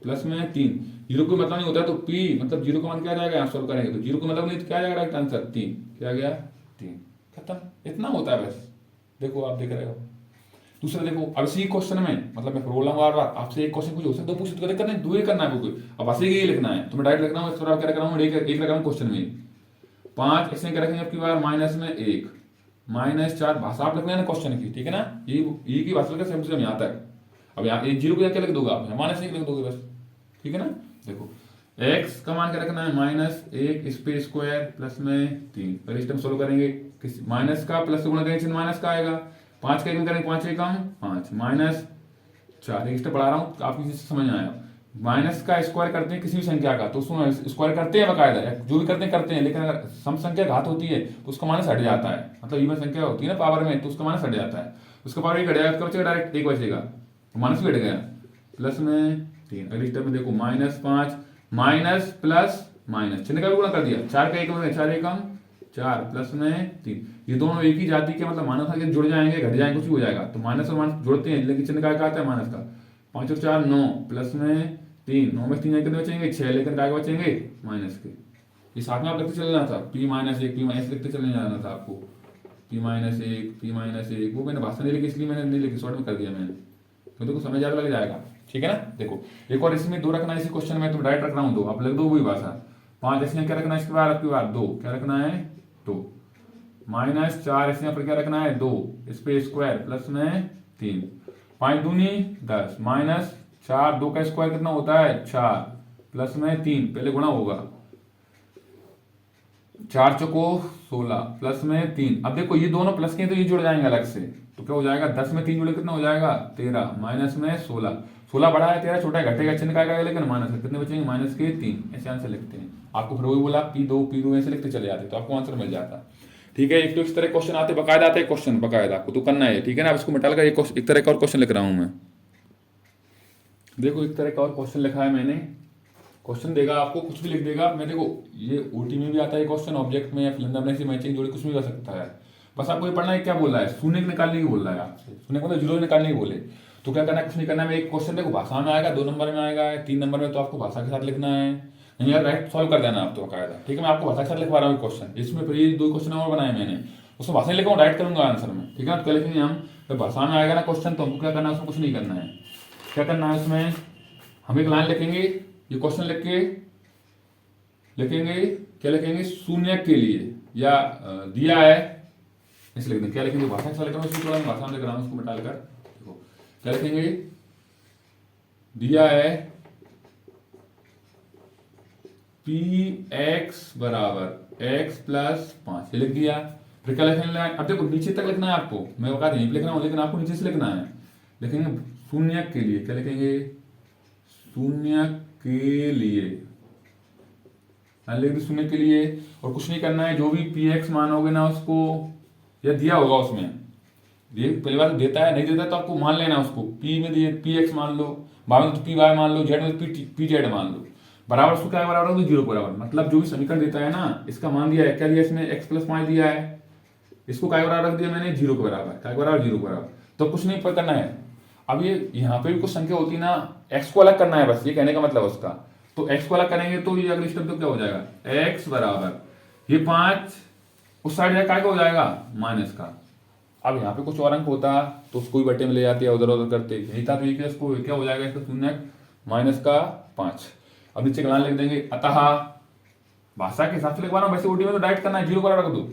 प्लस में 3। 0 को मतलब नहीं होता है तो p मतलब 0 का मान क्या आ जाएगा, यहाँ सॉल्व करेंगे तो 0 को मतलब नहीं तो क्या आ जाएगा राइट आंसर 3, क्या आ गया 3, खत्म। इतना होता है बस, देखो आप देख रहे हो। दूसरा देखो, अब इसी क्वेश्चन में मतलब मैं बोल रहा हूँ बार बार, आपसे एक क्वेश्चन पूछो, दो पूछ तो दिक्कत नहीं, दो ही करना है कोई, अब ऐसे ही लिखना है, तो मैं डायरेक्ट लिख रहा हूँ इस तरह क्या रख रहा हूँ, एक रख रहा हूँ क्वेश्चन में 5, इसमें क्या रखेंगे आपकी बार माइनस में 1 माइनस 4, भाषा आप लिखना है ना क्वेश्चन की, ठीक है ना, ये की भाषा लिखा समझ में यहाँ तक। अब यहाँ 0 को क्या लिख दोगे आप, माइनस 1 लिख दोगे बस, ठीक है ना। देखो x का मान क्या रखना है -1 इस पे स्क्वायर प्लस में 3, पहले स्टेप सोल्व करेंगे, माइनस का प्लस से गुणा करेंगे माइनस का आएगा, 5 का एकम करेंगे 5 एकम 5 माइनस 4, एक स्टेप पढ़ा रहा हूँ आपकी चीज समझ में आया। माइनस का स्क्वायर करते हैं किसी भी संख्या का तो उसमें स्क्वायर करते हैं बकायदा, जो भी करते हैं लेकिन अगर सम संख्या घात होती है तो उसका माइनस हट जाता है, मतलब इवन संख्या होती है ना पावर में तो उसका माइनस हट जाता है, उसका पावर एक हट जाएगा, उसका बचेगा डायरेक्ट एक बचेगा, माइनस भी हट गया प्लस में 3। अगली स्टेप में देखो -5 माइनस प्लस माइनस, चिन्ह का भी गुणा कर दिया, 4 का एकम 4 एकम 4 प्लस में 3, ये दोनों एक ही जाति के मतलब माइनस के जुड़ जाएंगे घट जाएंगे कुछ भी हो जाएगा, तो माइनस और माइनस जुड़ते हैं लेकिन चिन्ह का आता है माइनस का, 5 और 4 9 प्लस में 3, 9 में 3 कितने बचेंगे 6, लेकिन क्या बचेंगे माइनस के, ये साथ में आप लिखते चले जाना था p-1 p- लिखते चले जाना था आपको, p-1 वो मैंने भाषा नहीं लिखी इसलिए मैंने नहीं लिखी, शॉर्ट में कर दिया मैंने, तो देखो समझ ज़्यादा लग जाएगा, ठीक है ना। देखो एक और इसमें 2 रखना है, इसी क्वेश्चन में तो डायरेक्ट रख रहा हूँ 2, आप लिख दो वही भाषा, 5 इसमें क्या रखना है इसके बाद आपकी बार 2, क्या रखना है 2 माइनस 4 इसमें पर क्या रखना है 2 इस पे स्क्वायर प्लस में 3, 5 दूनी 10 माइनस 4 2 का स्क्वायर कितना होता है 4 प्लस में 3, पहले गुणा होगा 4 चौको 16 प्लस में 3, अब देखो ये दोनों प्लस के तो ये जुड़ जाएंगे अलग से, तो क्या हो जाएगा 10 में 3 जुड़े कितना हो जाएगा 13 माइनस में 16 बड़ा है 13 छोटा है घटेगा चिन्ह का आएगा लेकिन माइनस है, कितने बचेंगे माइनस के 3, ऐसे आंसर लिखते हैं। आपको फिर वही बोला p2 ऐसे लिखते चले जाते तो आपको आंसर मिल जाता, ठीक है। एक तो इस तरह क्वेश्चन आते बकायदा आते क्वेश्चन बकायदा आपको तो करना है, ठीक है ना। अब इसको मिटा कर एक तरह का और क्वेश्चन लिख रहा हूँ मैं, देखो एक तरह का और क्वेश्चन लिखा है मैंने, क्वेश्चन देगा आपको कुछ भी लिख देगा, मैं देखो ये ओटी में भी आता है क्वेश्चन, ऑब्जेक्ट में या फिल्म से मैचिंग जोड़ी कुछ भी कर सकता है, बस आपको ये पढ़ना है क्या बोल रहा है, शून्य निकालने की बोल रहा है आपसे, शून्य मतलब जीरो निकालने की बोले तो क्या करना है, कुछ नहीं करना है, एक क्वेश्चन देखो भाषा में आएगा 2 नंबर में आएगा 3 नंबर में, तो आपको भाषा के साथ लिखना है, नहीं यार राइट सॉल्व कर देना आप तो बकायदा, ठीक है। मैं आपको भाषा के साथ लिखवा रहा हूँ क्वेश्चन, इसमें फिर ये 2 क्वेश्चन और बनाए मैंने, उसमें भाषा नहीं लिखूंगा राइट करूंगा आंसर में, ठीक है ना। तो क्या लिखेंगे हम, जब भाषा में आएगा ना क्वेश्चन तो हमको क्या करना है उसमें कुछ नहीं करना है, क्या करना है उसमें हम एक लाइन लिखेंगे, ये क्वेश्चन लिख के लिखेंगे क्या लिखेंगे शून्य के लिए या दिया है इसे लिख देंगे, क्या लिखेंगे भाषा के साथ लिख रहा हूँ इसको, थोड़ा भाषा में लिख रहा हूँ उसको मिटा कर, देखो क्या लिखेंगे दिया है px बराबर x प्लस 5, ये लिख दिया, फिर क्या लिखना है, अब देखो नीचे तक लिखना है आपको, मैं बता यहीं लिख रहा हूँ लेकिन आपको नीचे से लिखना है, लिखेंगे शून्य के लिए, क्या लिखेंगे शून्य के लिए, लिख दी शून्य के लिए, और कुछ नहीं करना है, जो भी px मानोगे ना उसको या दिया होगा उसमें ये पहली बार देता है, नहीं देता तो आपको मान लेना उसको, पी में दिए पी एक्स मान लो, वाई में तो पी वाई मान लो, जेड में पी जेड मान लो, बराबर उसको क्या है, बराबर तो जीरो बराबर, मतलब जो भी समीकरण देता है ना, इसका मान दिया है, क्या दिया इसमें एक्स प्लस 5 दिया है, इसको क्या बराबर रख दिया मैंने, जीरो के बराबर, क्या बराबर जीरो के बराबर, तो कुछ नहीं करना है। अब ये यहाँ पे भी कुछ संख्या होती है ना, एक्स को अलग करना है बस, ये कहने का मतलब उसका, तो एक्स को अलग करेंगे तो ये अगली स्टेप तो क्या हो जाएगा, एक्स बराबर ये 5 उस साइड क्या हो जाएगा माइनस का। अब यहाँ पे कुछ और अंक होता तो उसको भी बटे में ले जाते हैं, उधर उधर करते, यही था, तो ये इसको क्या हो जाएगा, इसका शून्य माइनस का 5। अब नीचे का मान लिख देंगे, अतः भाषा के हिसाब से लिखवा रहा हूँ, वैसे ओटी में तो डायरेक्ट करना है, जीरो पर रख दो,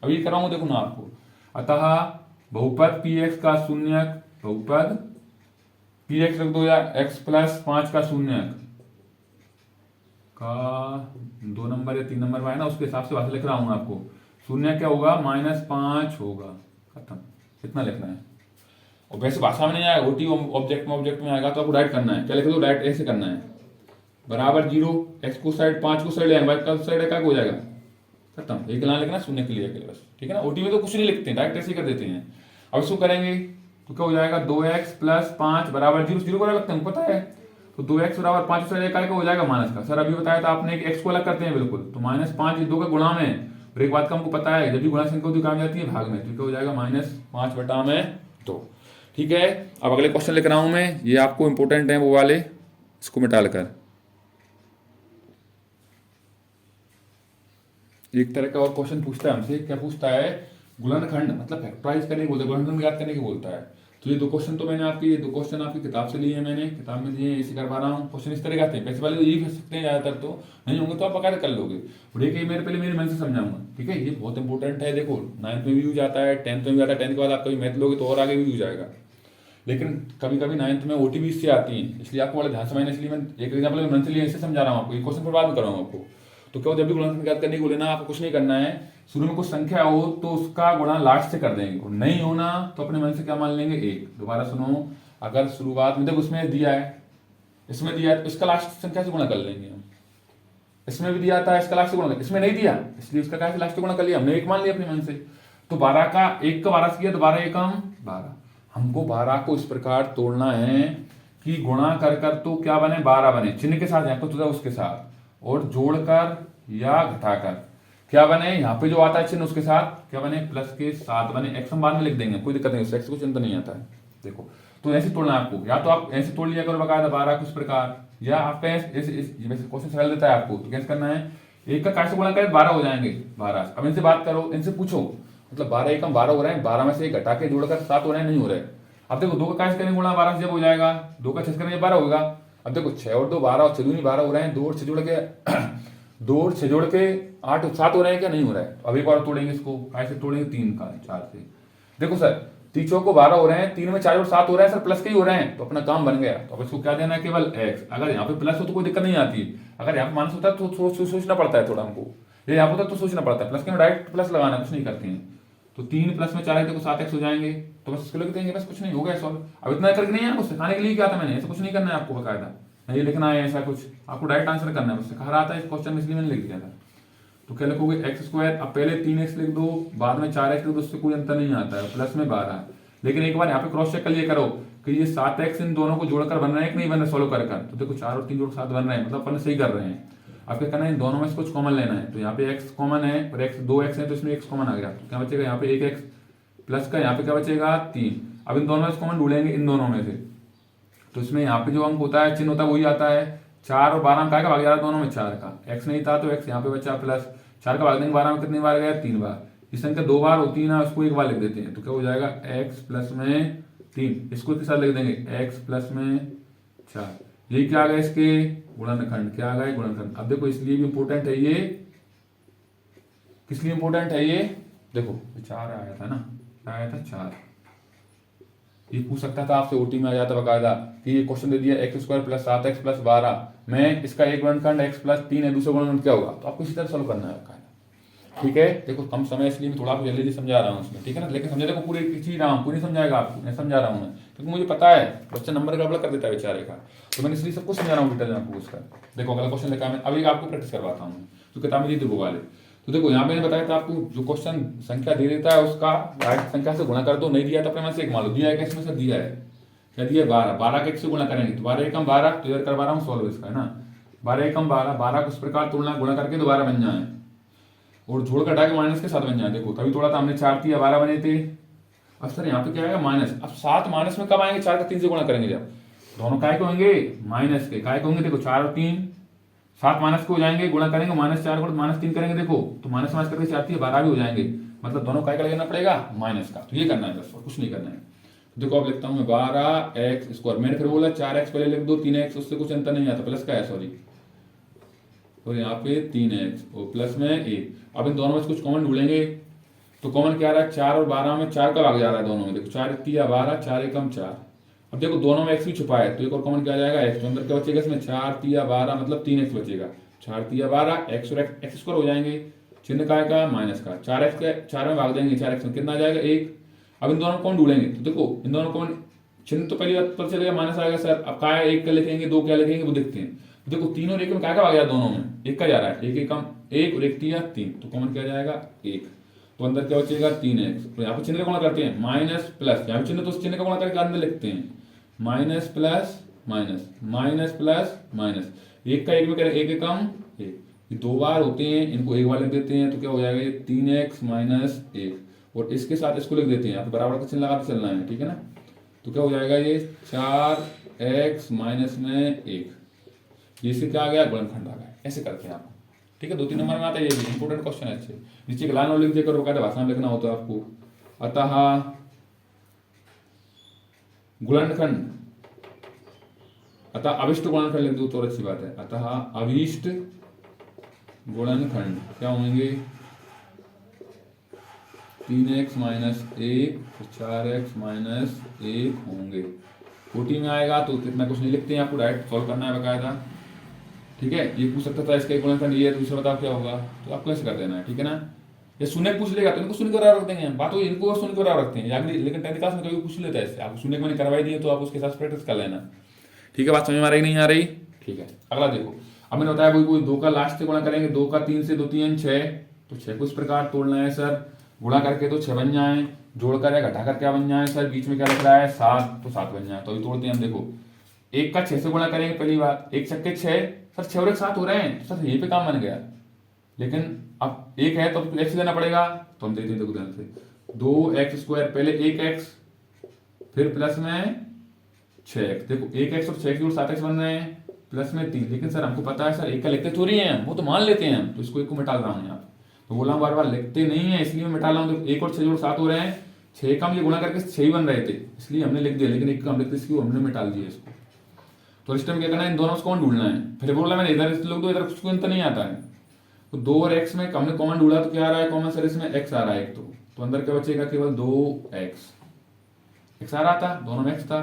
अब ये कराऊंगा देखो ना आपको, अतः बहुपद पी एक्स का शून्य, बहुपद पी एक्स रख दो या एक्स प्लस 5 का शून्य का 2 नंबर या 3 नंबर में है ना, उसके हिसाब से भाषा लिख रहा हूँ आपको, शून्य क्या होगा, -5 होगा, खत्म, इतना लिखना है। और वैसे भाषा में नहीं आएगा, ओटी ऑब्जेक्ट में आएगा तो आपको डायरेक्ट करना है, क्या लिख दो, डायरेक्ट ऐसे करना है, बराबर जीरो, एक्स को साइड 5 को साइड ले, वाई का साइड क्या हो जाएगा, खत्म, एक लाइन लिखना शून्य के लिए बस, ठीक है ना। ओटी में तो कुछ नहीं लिखते हैं, डायरेक्ट ऐसे ही कर देते हैं। अब इसको करेंगे तो क्या हो जाएगा, 2x प्लस 5 बराबर जीरो, जीरो बराबर लगता है पता है, तो 2x बराबर 5 साइड का हो जाएगा माइनस का, सर अभी बताया था आपने कि एक्स को अलग करते हैं बिल्कुल, तो -5 2 का गुणा में, और एक बात का हमको पता है जब भी गुणा संख्या होती है काम जाती है भाग में, तो क्या हो जाएगा -5 बटा में 2, ठीक है। अब अगले क्वेश्चन लिख रहा हूं मैं, ये आपको इंपोर्टेंट है वो वाले, इसको मिटा कर एक तरह का और क्वेश्चन पूछता है हमसे, क्या पूछता है, गुणनखंड मतलब फैक्टराइज करने को बोलता है, गुणनखंड याद करने को बोलता है। तो ये 2 क्वेश्चन तो मैंने आपकी, ये 2 क्वेश्चन आपकी किताब से लिए हैं, मैंने किताब में दिए, इसी कर पा रहा हूँ। क्वेश्चन इस तरह का थे, पैसे वाले तो यही कर सकते हैं ज्यादातर, तो नहीं होंगे तो आप बकायदा कर लोगे, और ये मेरे पहले मेरे मन से समझाऊंगा, ठीक है। ये बहुत इंपॉर्टेंट है, देखो 9th में भी यूज आता है, 10th में भी आता है, 10th के बाद आप कभी मैथ लोगे तो और आगे भी यूज आएगा, लेकिन कभी कभी 9th में ओटी भी इससे आती है, इसलिए आपको बड़ा ध्यान समझना, इसलिए मैं एक एग्जाम्पल मन से लिए इससे समझा रहा हूँ आपको, ये क्वेश्चन फिर बाद में कराऊंगा आपको। तो क्या जब भी गुणनखंड याद करने को बोले ना, आपको कुछ नहीं करना है, शुरू में कुछ संख्या हो तो उसका गुणा लास्ट से कर देंगे, नहीं होना तो अपने मन से क्या मान लेंगे, 1। दोबारा सुनो, अगर शुरुआत में देखो उसमें दिया है, इसमें दिया है तो इसका लास्ट संख्या से गुणा कर लेंगे हम, इसमें भी दिया था इसका लास्ट से गुणा, इसमें नहीं दिया इसलिए उसका क्या लास्ट से गुणा कर लिया हमने, 1 मान लिया अपने मन से। तो 12 का 1 का 12 से किया तो 12 एकम 12, हमको 12 को इस प्रकार तोड़ना है कि गुणा कर तो क्या बने, 12 बने, चिन्ह के साथ यहाँ पर तो उसके साथ, और जोड़कर या घटाकर क्या बने, यहाँ पे जो आता है चिन्ह उसके साथ क्या बने, प्लस के साथ बने, एक्स हम बाद में लिख देंगे, कोई दिक्कत नहीं, एक्स को चिंता नहीं आता है। देखो तो ऐसे तोड़ना है आपको, या तो आप ऐसे तोड़ लिया करो बकायदा 12 को इस प्रकार, या आपका ऐसे क्वेश्चन सरल देता है आपको, तो कैसे करना है, 1 का कैसे गुणा करें 12 हो जाएंगे 12। अब इनसे बात करो, इनसे पूछो, मतलब 12 एकम 12 हो रहे हैं, 12 में से 1 घटा के जोड़कर 7 हो रहे हैं, नहीं हो रहे। अब देखो 2 का कैसे करेंगे गुणा 12 से जब हो जाएगा, 2 का 6 करेंगे 12 होगा। अब देखो 6 और 2 12 और 6 दूनी 12 हो रहे हैं, 2 और 6 जोड़ के 2 और 6 जोड़ के 8 7 हो रहे हैं, क्या नहीं हो रहा है। अब एक बार तोड़ेंगे इसको, कैसे तोड़ेंगे, 3 का 4 से, देखो सर 3 चौको 12 हो रहे हैं, 3 में 4 और 7 हो रहे हैं सर, प्लस के ही हो रहे हैं, तो अपना काम बन गया। तो अब इसको क्या देना है, केवल x। अगर यहाँ पे प्लस हो तो कोई दिक्कत नहीं आती, अगर यहाँ पे माइनस होता है तो सोचना पड़ता है थोड़ा हमको, ये यहाँ होता है तो सोचना पड़ता है, प्लस के डायरेक्ट प्लस लगाना, कुछ नहीं करते हैं। तो 3 प्लस में 4 है तो 7x हो जाएंगे, तो बस इसको लिख देंगे, बस कुछ नहीं होगा सॉल्व। अब इतना करके नहीं है, आपको सिखाने के लिए क्या था मैंने, ऐसा कुछ नहीं करना है आपको बकायदा, नहीं लिखना है ऐसा कुछ, आपको डायरेक्ट आंसर करना है, बस सिखा रहा था इस क्वेश्चन में इसलिए मैंने लिख दिया था। तो क्या लिखोगे, x², अब पहले 3x लिख दो, बाद में 4x लिख दो, उससे कोई अंतर नहीं आता है, प्लस में 12। लेकिन एक बार यहाँ पे क्रॉस चेक कर लिया करो कि ये 7x इन दोनों को जोड़कर बन रहे हैं कि नहीं बन रहे, सोल्व कर। तो देखो 4 और 3 जोड़ 7 बन रहे हैं, मतलब अपन सही कर रहे हैं। अब क्या करना है, इन दोनों में से कुछ कॉमन लेना है, तो यहाँ पे x कॉमन है और x 2x है तो इसमें x कॉमन आ गया, तो क्या बचेगा यहाँ पे 1x प्लस का, यहाँ पे क्या बचेगा 3। अब इन दोनों में से कॉमन ढूंढेंगे, इन दोनों में से, तो इसमें यहाँ पे जो अंक होता है, चिन्ह होता है वही आता है। 4 और 12 में का भाग जा रहा है, दोनों में 4 का, x नहीं था तो x यहाँ पे बचा प्लस 4 का भाग देंगे 12 में कितनी बार गया, 3 बार। इस संख्या 2 बार होती है ना, उसको 1 बार लिख देते हैं, तो क्या हो जाएगा x प्लस में 3, इसको के साथ लिख देंगे x प्लस में 4। ये क्या आ गया, इसके गुणनखंड, क्या आ गया गुणनखंड। अब देखो इसलिए भी इंपोर्टेंट है ये, किस लिए इंपोर्टेंट है ये, देखो 4 आया था ना, आया था 4, ये पूछ सकता था आपसे, ओटी में आ जाता बकायदा कि ये क्वेश्चन दे दिया x² प्लस 7x प्लस 12 में इसका एक गुणनखंड x प्लस 3 है, दूसरा गुणनखंड क्या होगा, तो आपको इसी तरह सॉल्व करना है बकायदा, ठीक है। देखो कम समय इसलिए मैं थोड़ा आपको जल्दी समझा रहा हूँ उसमें, ठीक है ना, लेकिन समझे देखो पूरी चीज रहा हूँ, पूरी समझाएगा आपको, मैं समझा रहा हूँ मैं, क्योंकि मुझे पता है बच्चा नंबर गड़बड़ कर देता है बेचारे का, तो मैंने इसलिए सब कुछ समझा रहा हूँ डिटेल में आपको उसका। देखो अगला क्वेश्चन लिखा मैं, अभी आपको प्रैक्टिस करवाता हूँ, तो किताब में दी थी वो वाले। तो देखो यहाँ पे मैंने बताया था आपको, जो क्वेश्चन संख्या दे देता है उसका राइट संख्या से गुणा कर दो, नहीं दिया तो अपने मन से एक मान लो। दिया है क्या इसमें, सर दिया है, क्या दिया है 12, 12 के 1 से गुणा करेंगे तो 12 एकम 12, तो इधर करवा रहा हूँ सॉल्व इसका, है ना। 12 एकम 12, 12 को इस प्रकार तोड़ना, गुणा करके दोबारा बन जाए और जोड़ घटा के माइनस के 7 बन जाए। देखो तभी तोड़ा था हमने, 4 3 12 बने थे। अब सर यहाँ पे क्या आएगा माइनस, अब 7 माइनस में कब आएंगे, 4 का 3 से गुणा करेंगे जब, दोनों काय के होंगे माइनस के, काय के होंगे देखो 4 और 3, 7 माइनस को हो जाएंगे, गुणा करेंगे -4 को -3 करेंगे, देखो तो माइनस माइनस करके 4 12 भी हो जाएंगे, मतलब दोनों काय का लेना पड़ेगा माइनस का। तो ये करना है बस, और कुछ नहीं करना है। तो देखो अब लिखता हूँ मैं 12x², मैंने फिर बोला 4x पहले लिख दो, 3x उससे कुछ अंतर नहीं आता, प्लस का है सॉरी, और यहाँ पे 3x और प्लस में 1। अब इन दोनों में कुछ कॉमन ढूंढेंगे, तो कॉमन क्या आ रहा है, 4 और 12 में 4 का भाग जा रहा है दोनों में, देखो 4 3 12, 4 एकम 4। अब देखो दोनों में x भी छुपा है, तो एक और कॉमन क्या आ जाएगा x, तो अंदर क्या बचेगा इसमें 4 3 12 मतलब 3x बचेगा, 4 3 12 x और x² हो जाएंगे, चिन्ह काय का माइनस का, 4x के 4 में भाग देंगे, 4x में कितना आ जाएगा 1। अब इन दोनों को कौन ढूंढेंगे, तो देखो इन दोनों को चिन्ह तो पहली बात पता चलेगा माइनस आएगा सर, अब क्या 1 का लिखेंगे 2 क्या लिखेंगे वो देखते हैं। तो देखो 3 और 1 में क्या का भाग जा रहा है, दोनों में 1 का जा रहा है, 1 एकम 1 और 1 3 3, तो कॉमन क्या जाएगा 1, तो अंदर क्या बचेगा 3x। तो यहाँ पे चिन्ह का गुणा करते हैं माइनस प्लस, यहाँ पे चिन्ह तो उस चिन्ह का गुणा करके अंदर लिखते हैं, minus plus minus, minus plus minus, 1 का 1 में करें 1 एकम 1, ये 2 बार होते हैं, इनको एक बार लिख देते हैं, तो क्या हो जाएगा ये 3x - 1, और इसके साथ इसको लिख देते हैं, यहाँ पे बराबर का चिन्ह लगाते चलना है, ठीक है ना। तो क्या हो जाएगा ये 4x - 1, ये इससे क्या आ गया गुणनखंड आ गया। ऐसे करते हैं आप, ठीक है। 2-3 नंबर में आता है, ये भी इंपोर्टेंट क्वेश्चन है अच्छे। नीचे एक लाइन और लिख देकर बकायदा भाषा में लिखना होता है आपको। अतः गुणनखंड, अतः अभिष्ट गुणनखंड लिख दो तो और अच्छी बात है। अतः अभिष्ट गुणनखंड क्या होंगे 3x - 1 तो 4x - 1 होंगे। कोटि में आएगा तो कितना कुछ नहीं लिखते हैं, आपको डायरेक्ट सॉल्व करना है बकायदा, ठीक है। ये पूछ सकता था इसका गुणनखंड ये है, दूसरा बताओ क्या होगा, तो आपको ऐसे कर देना है, ठीक है ना। ये शून्य पूछ लेगा तो इनको शून्य बराबर रख देंगे, बात हो इनको शून्य बराबर रखते हैं, लेकिन 10th क्लास में कभी पूछ लेता है इससे, आप शून्य मैंने करवाई दिए तो आप उसके साथ प्रैक्टिस कर लेना, ठीक है। बात समझ में आ रही नहीं आ रही, ठीक है। अगला देखो, अब मैंने बताया कोई 2 का लास्ट से गुणा करेंगे, 2 का 3 से 2 3 6, तो 6 को इस प्रकार तोड़ना है सर, गुणा करके तो 6 बन जाए, जोड़ कर या घटा कर क्या बन जाए सर, बीच में क्या लिख रहा है 7, तो 7 बन जाए। तो अभी तोड़ते हैं हम, देखो 1 का 6 से गुणा करेंगे पहली बात, 1 छक्के 6, सर 6 और 1 7 हो रहे हैं, तो सर यहीं पे काम बन गया, लेकिन अब 1 है तो अब x देना पड़ेगा, तो हम देते हैं देखो ध्यान से, 2x² पहले 1x फिर प्लस में 6x, देखो 1x और 6 की ओर 7x बन रहे हैं, प्लस में 3, लेकिन सर हमको पता है सर 1 का लिखते थोड़ी हैं हम, वो तो मान लेते हैं हम, तो इसको 1 को मिटा रहा हूँ यहाँ, तो बोला बार बार लिखते नहीं है इसलिए मैं मिटा रहा हूँ। 1 और 6 जोड़ 7 हो रहे हैं, 6 का हम ये गुणा करके 6 ही बन रहे थे इसलिए हमने लिख दिया, लेकिन 1 का हम लिखते इसको हमने मिटा दिया इसको। तो इस टाइम क्या करना है, इन दोनों को कौन ढूंढना है, फिर बोला मैंने इधर लोग दो, इधर उसको अंतर नहीं आता है, तो 2 और x में हमने कॉमन ढूंढा तो क्या आ रहा है कॉमन सर, इसमें x आ रहा है एक, तो अंदर क्या बचेगा केवल 2x, x आ रहा था दोनों में x था,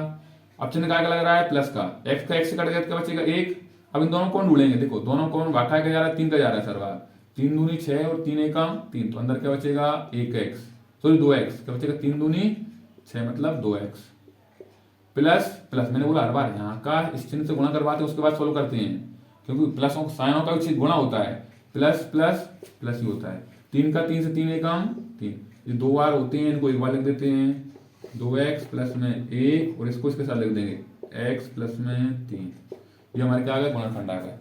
अब चिन्ह काय का लग रहा है प्लस का, x का x से कट गया तो क्या बचेगा 1। अब इन दोनों को कौन ढूंढेंगे, देखो दोनों कौन घाटा का जा रहा है 3 का जा रहा है सर बार, 3 दूनी 6 और 3 एकम 3, तो अंदर क्या बचेगा 1x सॉरी 2x, क्या बचेगा 3 दूनी 6 मतलब 2x प्लस प्लस, मैंने बोला हर बार यहाँ का इस चिन्ह से गुणा करवाते हैं उसके बाद सोल्व करते हैं, क्योंकि प्लसों साइनों का भी गुणा होता है, प्लस प्लस प्लस ही होता है। 3 का 3 से 3 एकम 3, ये 2 बार होते हैं, इनको एक बार लिख देते हैं, 2x प्लस में 1 और इसको इसके साथ लिख देंगे x प्लस में 3, ये हमारे क्या आ गया गुणनखंड आ गया,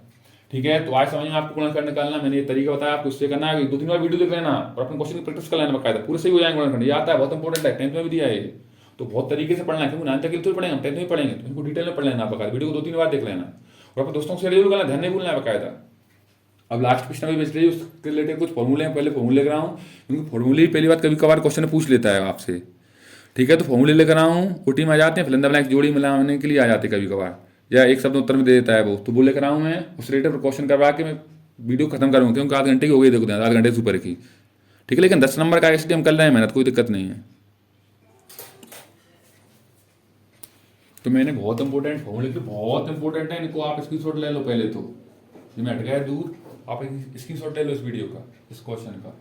ठीक है। तो आज समझ में आपको गुणनखंड निकालना, मैंने ये तरीका बताया आपको, इससे करना है 2-3 बार वीडियो देख लेना और अपने क्वेश्चन की प्रैक्टिस कर लेना बकायदा, पूरे सही हो जाएंगे गुणनखंड, ये आता है बहुत इंपॉर्टेंट है, 10th में भी दिया है, तो बहुत तरीके से पढ़ना है, क्योंकि 9th तक तो पढ़ेंगे, 10th में पढ़ेंगे, तो इनको डिटेल में पढ़ लेना बकायदा, वीडियो को 2-3 बार देख लेना और अपने दोस्तों से जरूर करना, ध्यान नहीं भूलना है बकायदा। अब लास्ट क्वेश्चन में बेच रही है उसके रिलेटेड कुछ फॉर्मूले हैं, पहले फॉर्मूले लिख रहा हूँ, क्योंकि फॉर्मूले पहली बात कभी कभार क्वेश्चन पूछ लेता है आपसे, ठीक है। तो फॉर्मूले लिख रहा हूँ, ओटी में आ जाते हैं, फिलंदा ब्लैंक जोड़ी मिलाने के लिए आ जाते कभी कभार, या एक शब्द उत्तर में दे देता है वो, तो वो लिख रहा हूँ मैं, उस रिलेटेड पर क्वेश्चन करवा के मैं वीडियो खत्म करूँगा, क्योंकि आधे घंटे की हो गई, देखो आधे घंटे से ऊपर की, ठीक है। लेकिन 10 नंबर का इसलिए हम कर रहे हैं मेहनत, कोई दिक्कत नहीं है। तो मैंने बहुत इंपॉर्टेंट फॉर्मूले की, बहुत इंपॉर्टेंट है, इनको आप स्क्रीनशॉट ले लो पहले, तो ये मैं हट गया दूर, आप स्क्रीनशॉट ले लो इस वीडियो का, इस क्वेश्चन का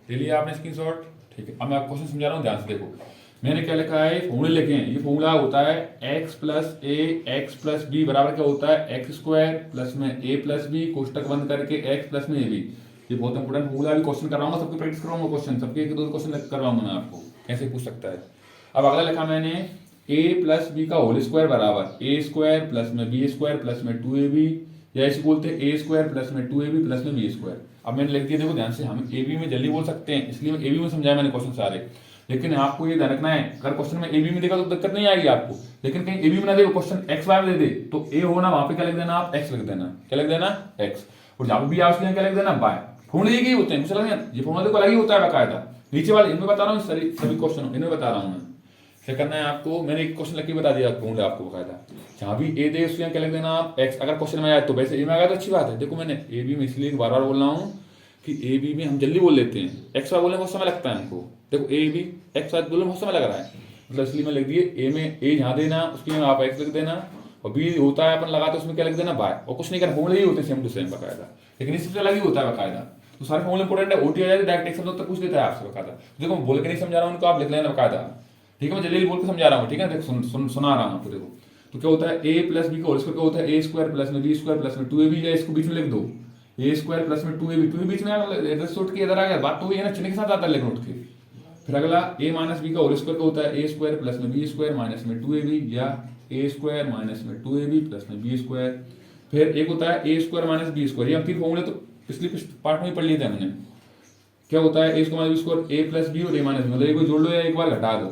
ले लिया आपने स्क्रीनशॉट, ठीक है। अब मैं आपको क्वेश्चन समझा रहा हूँ ध्यान से देखो, मैंने क्या लिखा है, फॉर्मूले लिखे हैं। ये फॉर्मूला होता है एक्स प्लस ए एक्स प्लस बी बराबर क्या होता है, एक्स स्क्वायर प्लस में ए प्लस बी कोष्टक बंद करके एक्स प्लस में ए बी। ये बहुत इंपॉर्टेंट फॉर्मूला, भी क्वेश्चन करवाऊंगा, सबकी प्रैक्टिस कराऊंगा, क्वेश्चन सबके एक दो क्वेश्चन करवाऊंगा मैं आपको, कैसे पूछ सकता है। अब अगला लिखा मैंने ए प्लस बी का होल स्क्वायर बराबर ए स्क्वायर प्लस में बी स्क्वायर प्लस में 2ab, या ऐसे बोलते हैं ए स्क्वायर प्लस में 2ab प्लस में बी स्क्वायर। अब मैंने लिख दिया, देखो ध्यान से, हम ए बी में जल्दी बोल सकते हैं, इसलिए मैं ए बी में समझाया मैंने क्वेश्चन सारे। लेकिन आपको ये ध्यान रखना है, अगर क्वेश्चन में ए बी में देगा तो दिक्कत नहीं आएगी आपको, लेकिन कहीं ए बी में ना दे, क्वेश्चन एक्स वाई में दे दे, तो ए होना वहां पे क्या लिख देना, आप एक्स लिख देना, क्या लिख देना, एक्स। और जहां पे भी आप क्या लिख देना, बाय। फॉर्मूले ये होते हैं, कुछ अलग नहीं, ये फॉर्मूला देखो अलग ही होता है बाकायदा। नीचे वाले इनमें बता रहा हूँ, सभी क्वेश्चन इनमें बता रहा हूँ मैं। क्या करना है आपको, मैंने एक क्वेश्चन लिख के बता दिया फॉर्मूला आपको बाकायदा। जहां भी ए दे उसके क्या लिख देना आप एक्स। अगर क्वेश्चन में आया तो वैसे ए में आ गया तो अच्छी बात है। देखो मैंने ए बी में इसलिए बार बार बोल रहा हूँ कि ए बी में हम जल्दी बोल लेते हैं, एक्स वाई बोलने में बहुत समय लगता है हमको। देखो ए बी एक्स वाई बोलने में बहुत समय लग रहा है, मतलब इसलिए मैं लिख दिए ए में ए जहाँ देना उसकी में आप एक्स लिख देना, और बी होता है अपन लगाते उसमें क्या लिख देना, बाय। और कुछ नहीं करना, फॉर्मूले ही होते हैं सेम टू सेम बाकायदा, लेकिन इससे अलग ही होता है बाकायदा। तो सारे फॉर्मूले इंपोर्टेंट है, ओटी आ जाए डायरेक्ट एग्जाम तक पूछ देता है आपसे बाकायदा। देखो मैं बोल के नहीं समझा रहा हूँ उनको, आप लिख लेना बाकायदा, ठीक है। मैं जल्दी बोल के समझा रहा हूँ, ठीक है। देखो सुना रहा हूँ आपको। देखो तो क्या होता है, ए प्लस बी का होल स्क्वायर क्या होता है, ए स्क्वायर प्लस में बी स्क्वायर प्लस में 2ab, या इसको बीच में लिख दो, ए स्क्वायर प्लस में 2ab, 2 बीच में उठ के इधर आ गया, बात तो वही है ना, चिन्ह के साथ आता है लेकिन उठ के। फिर अगला ए माइनस बी का होल स्क्वायर क्या होता है, ए स्क्वायर प्लस में बी स्क्वायर माइनस में 2ab, या ए स्क्वायर माइनस में 2ab प्लस में बी स्क्वायर। फिर एक होता है A square minus B square, ये हम 3 फॉर्मूले तो पिछले पार्ट में ही पढ़ लिए थे हमने। क्या होता है, A square minus B square, A plus B और ए माइनस बी, मतलब एक बार जोड़ लो या एक बार घटा दो,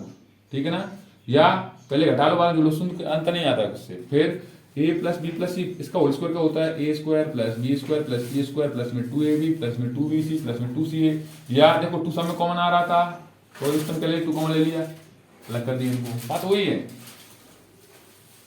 ठीक है ना, या पहले घटा लो बाद में जोड़ लो, सुन अंत नहीं आता उससे। फिर A plus B plus C, इसका होल स्क्वायर क्या होता है, A square plus B square plus C square plus में 2ab प्लस में 2bc प्लस में 2ca, या देखो 2 सब में कॉमन आ रहा था तो इसमें पहले 2 कॉमन ले लिया, अलग कर दिया इनको, बात वही है।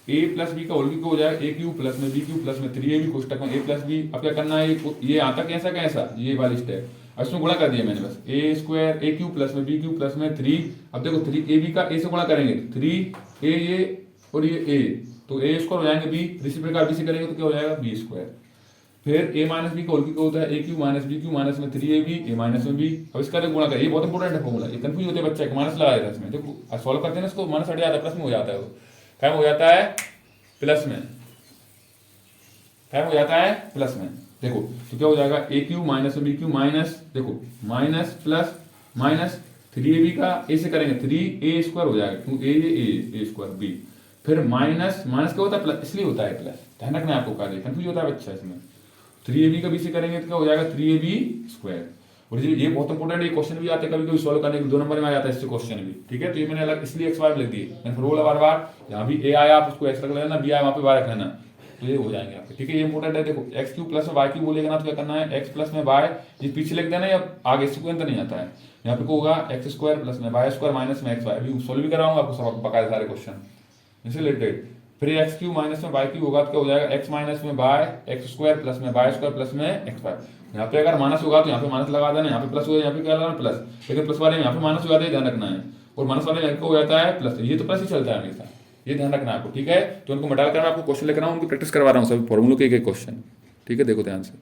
ए प्लस बी का होल क्यूब हो जाएगा ए क्यूब प्लस में बी क्यूब प्लस में 3ab कोष्टक में ए प्लस बी। अब क्या करना है, ये आता कैसा कैसा, ये वाली स्टेप, अब इसमें गुणा कर दिया मैंने बस, ए स्क्वायर ए क्यूब प्लस में बी क्यूब प्लस में 3। अब देखो 3ab का ए से गुणा करेंगे, 3a ये और ये a, तो ए स्क्वायर हो जाएंगे बी, इसी प्रकार बी से करेंगे तो क्या हो जाएगा बी स्क्वायर। फिर ए माइनस बी का होल क्यूब होता है A cube minus B cube minus में 3ab ए माइनस में बी। अब इसका गुणा करें, ये बहुत इंपॉर्टेंट है फॉर्मूला, ये कंफ्यूज होते हैं बच्चे, माइनस लगा देता है इसमें। देखो सॉल्व करते हैं ना इसको, माइनस हट जाता है, प्लस में हो जाता है, टाइम हो जाता है प्लस में, टाइम हो जाता है प्लस में। देखो तो क्या हो जाएगा, ए क्यूब माइनस में बी क्यूब माइनस, देखो माइनस प्लस माइनस 3ab का ए से करेंगे 3a स्क्वायर हो जाएगा, क्यों ए स्क्वायर बी। फिर माइनस माइनस क्या होता है प्लस, इसलिए होता है प्लस, ध्यान रखना है आपको, कंफ्यूज होता है बच्चा इसमें। 3ab का बी से करेंगे तो क्या हो जाएगा 3ab स्क्वायर। और ये बहुत इंपॉर्टेंट है, ये क्वेश्चन भी आते हैं कभी कभी सॉल्व करने के 2 नंबर में आ जाता है इससे क्वेश्चन भी, ठीक है। तो ये मैंने अलग इसलिए एक्स वाई लिख दिए, मैंने फिर बोला बार बार, यहाँ भी ए आया आप उसको एक्स रख लेना, बी आया वहाँ पे वाई रख लेना, तो ये हो जाएंगे आपके, ठीक है। ये इंपॉर्टेंट है, देखो एक्स क्यूब प्लस में वाई क्यूब बोलेगा ना तो क्या करना है, एक्स प्लस में वाई, ये पीछे लिख देना या आगे सीक्वेंस नहीं आता है, यहाँ पे होगा एक्स स्क्वायर प्लस में वाई स्क्वायर माइनस में एक्स वाई। अभी सॉल्व भी कराऊंगा आपको सब बकाया सारे क्वेश्चन इससे रिलेटेड। फिर एक्स क्यूब माइनस में वाई क्यूब होगा तो क्या हो जाएगा, एक्स माइनस में वाई एक्स स्क्वायर प्लस में वाई स्क्वायर प्लस में एक्स वाई। यहाँ पे अगर माइनस होगा तो यहाँ पे माइनस लगा देना, यहाँ पे प्लस होगा, यहाँ पे क्या लगाना प्लस, लेकिन प्लस वाले यहाँ पे माइनस हो जाता है, ध्यान रखना है, और माइनस वाले यहाँ पे हो जाता है प्लस, ये तो प्लस ही चलता है हमेशा, ये ध्यान रखना है आपको, ठीक है। तो उनको मिटा कर मैं आपको क्वेश्चन लेकर आऊँ, उनकी प्रैक्टिस करवा रहा हूँ सभी फॉर्मूलों के एक क्वेश्चन, ठीक है। देखो ध्यान से,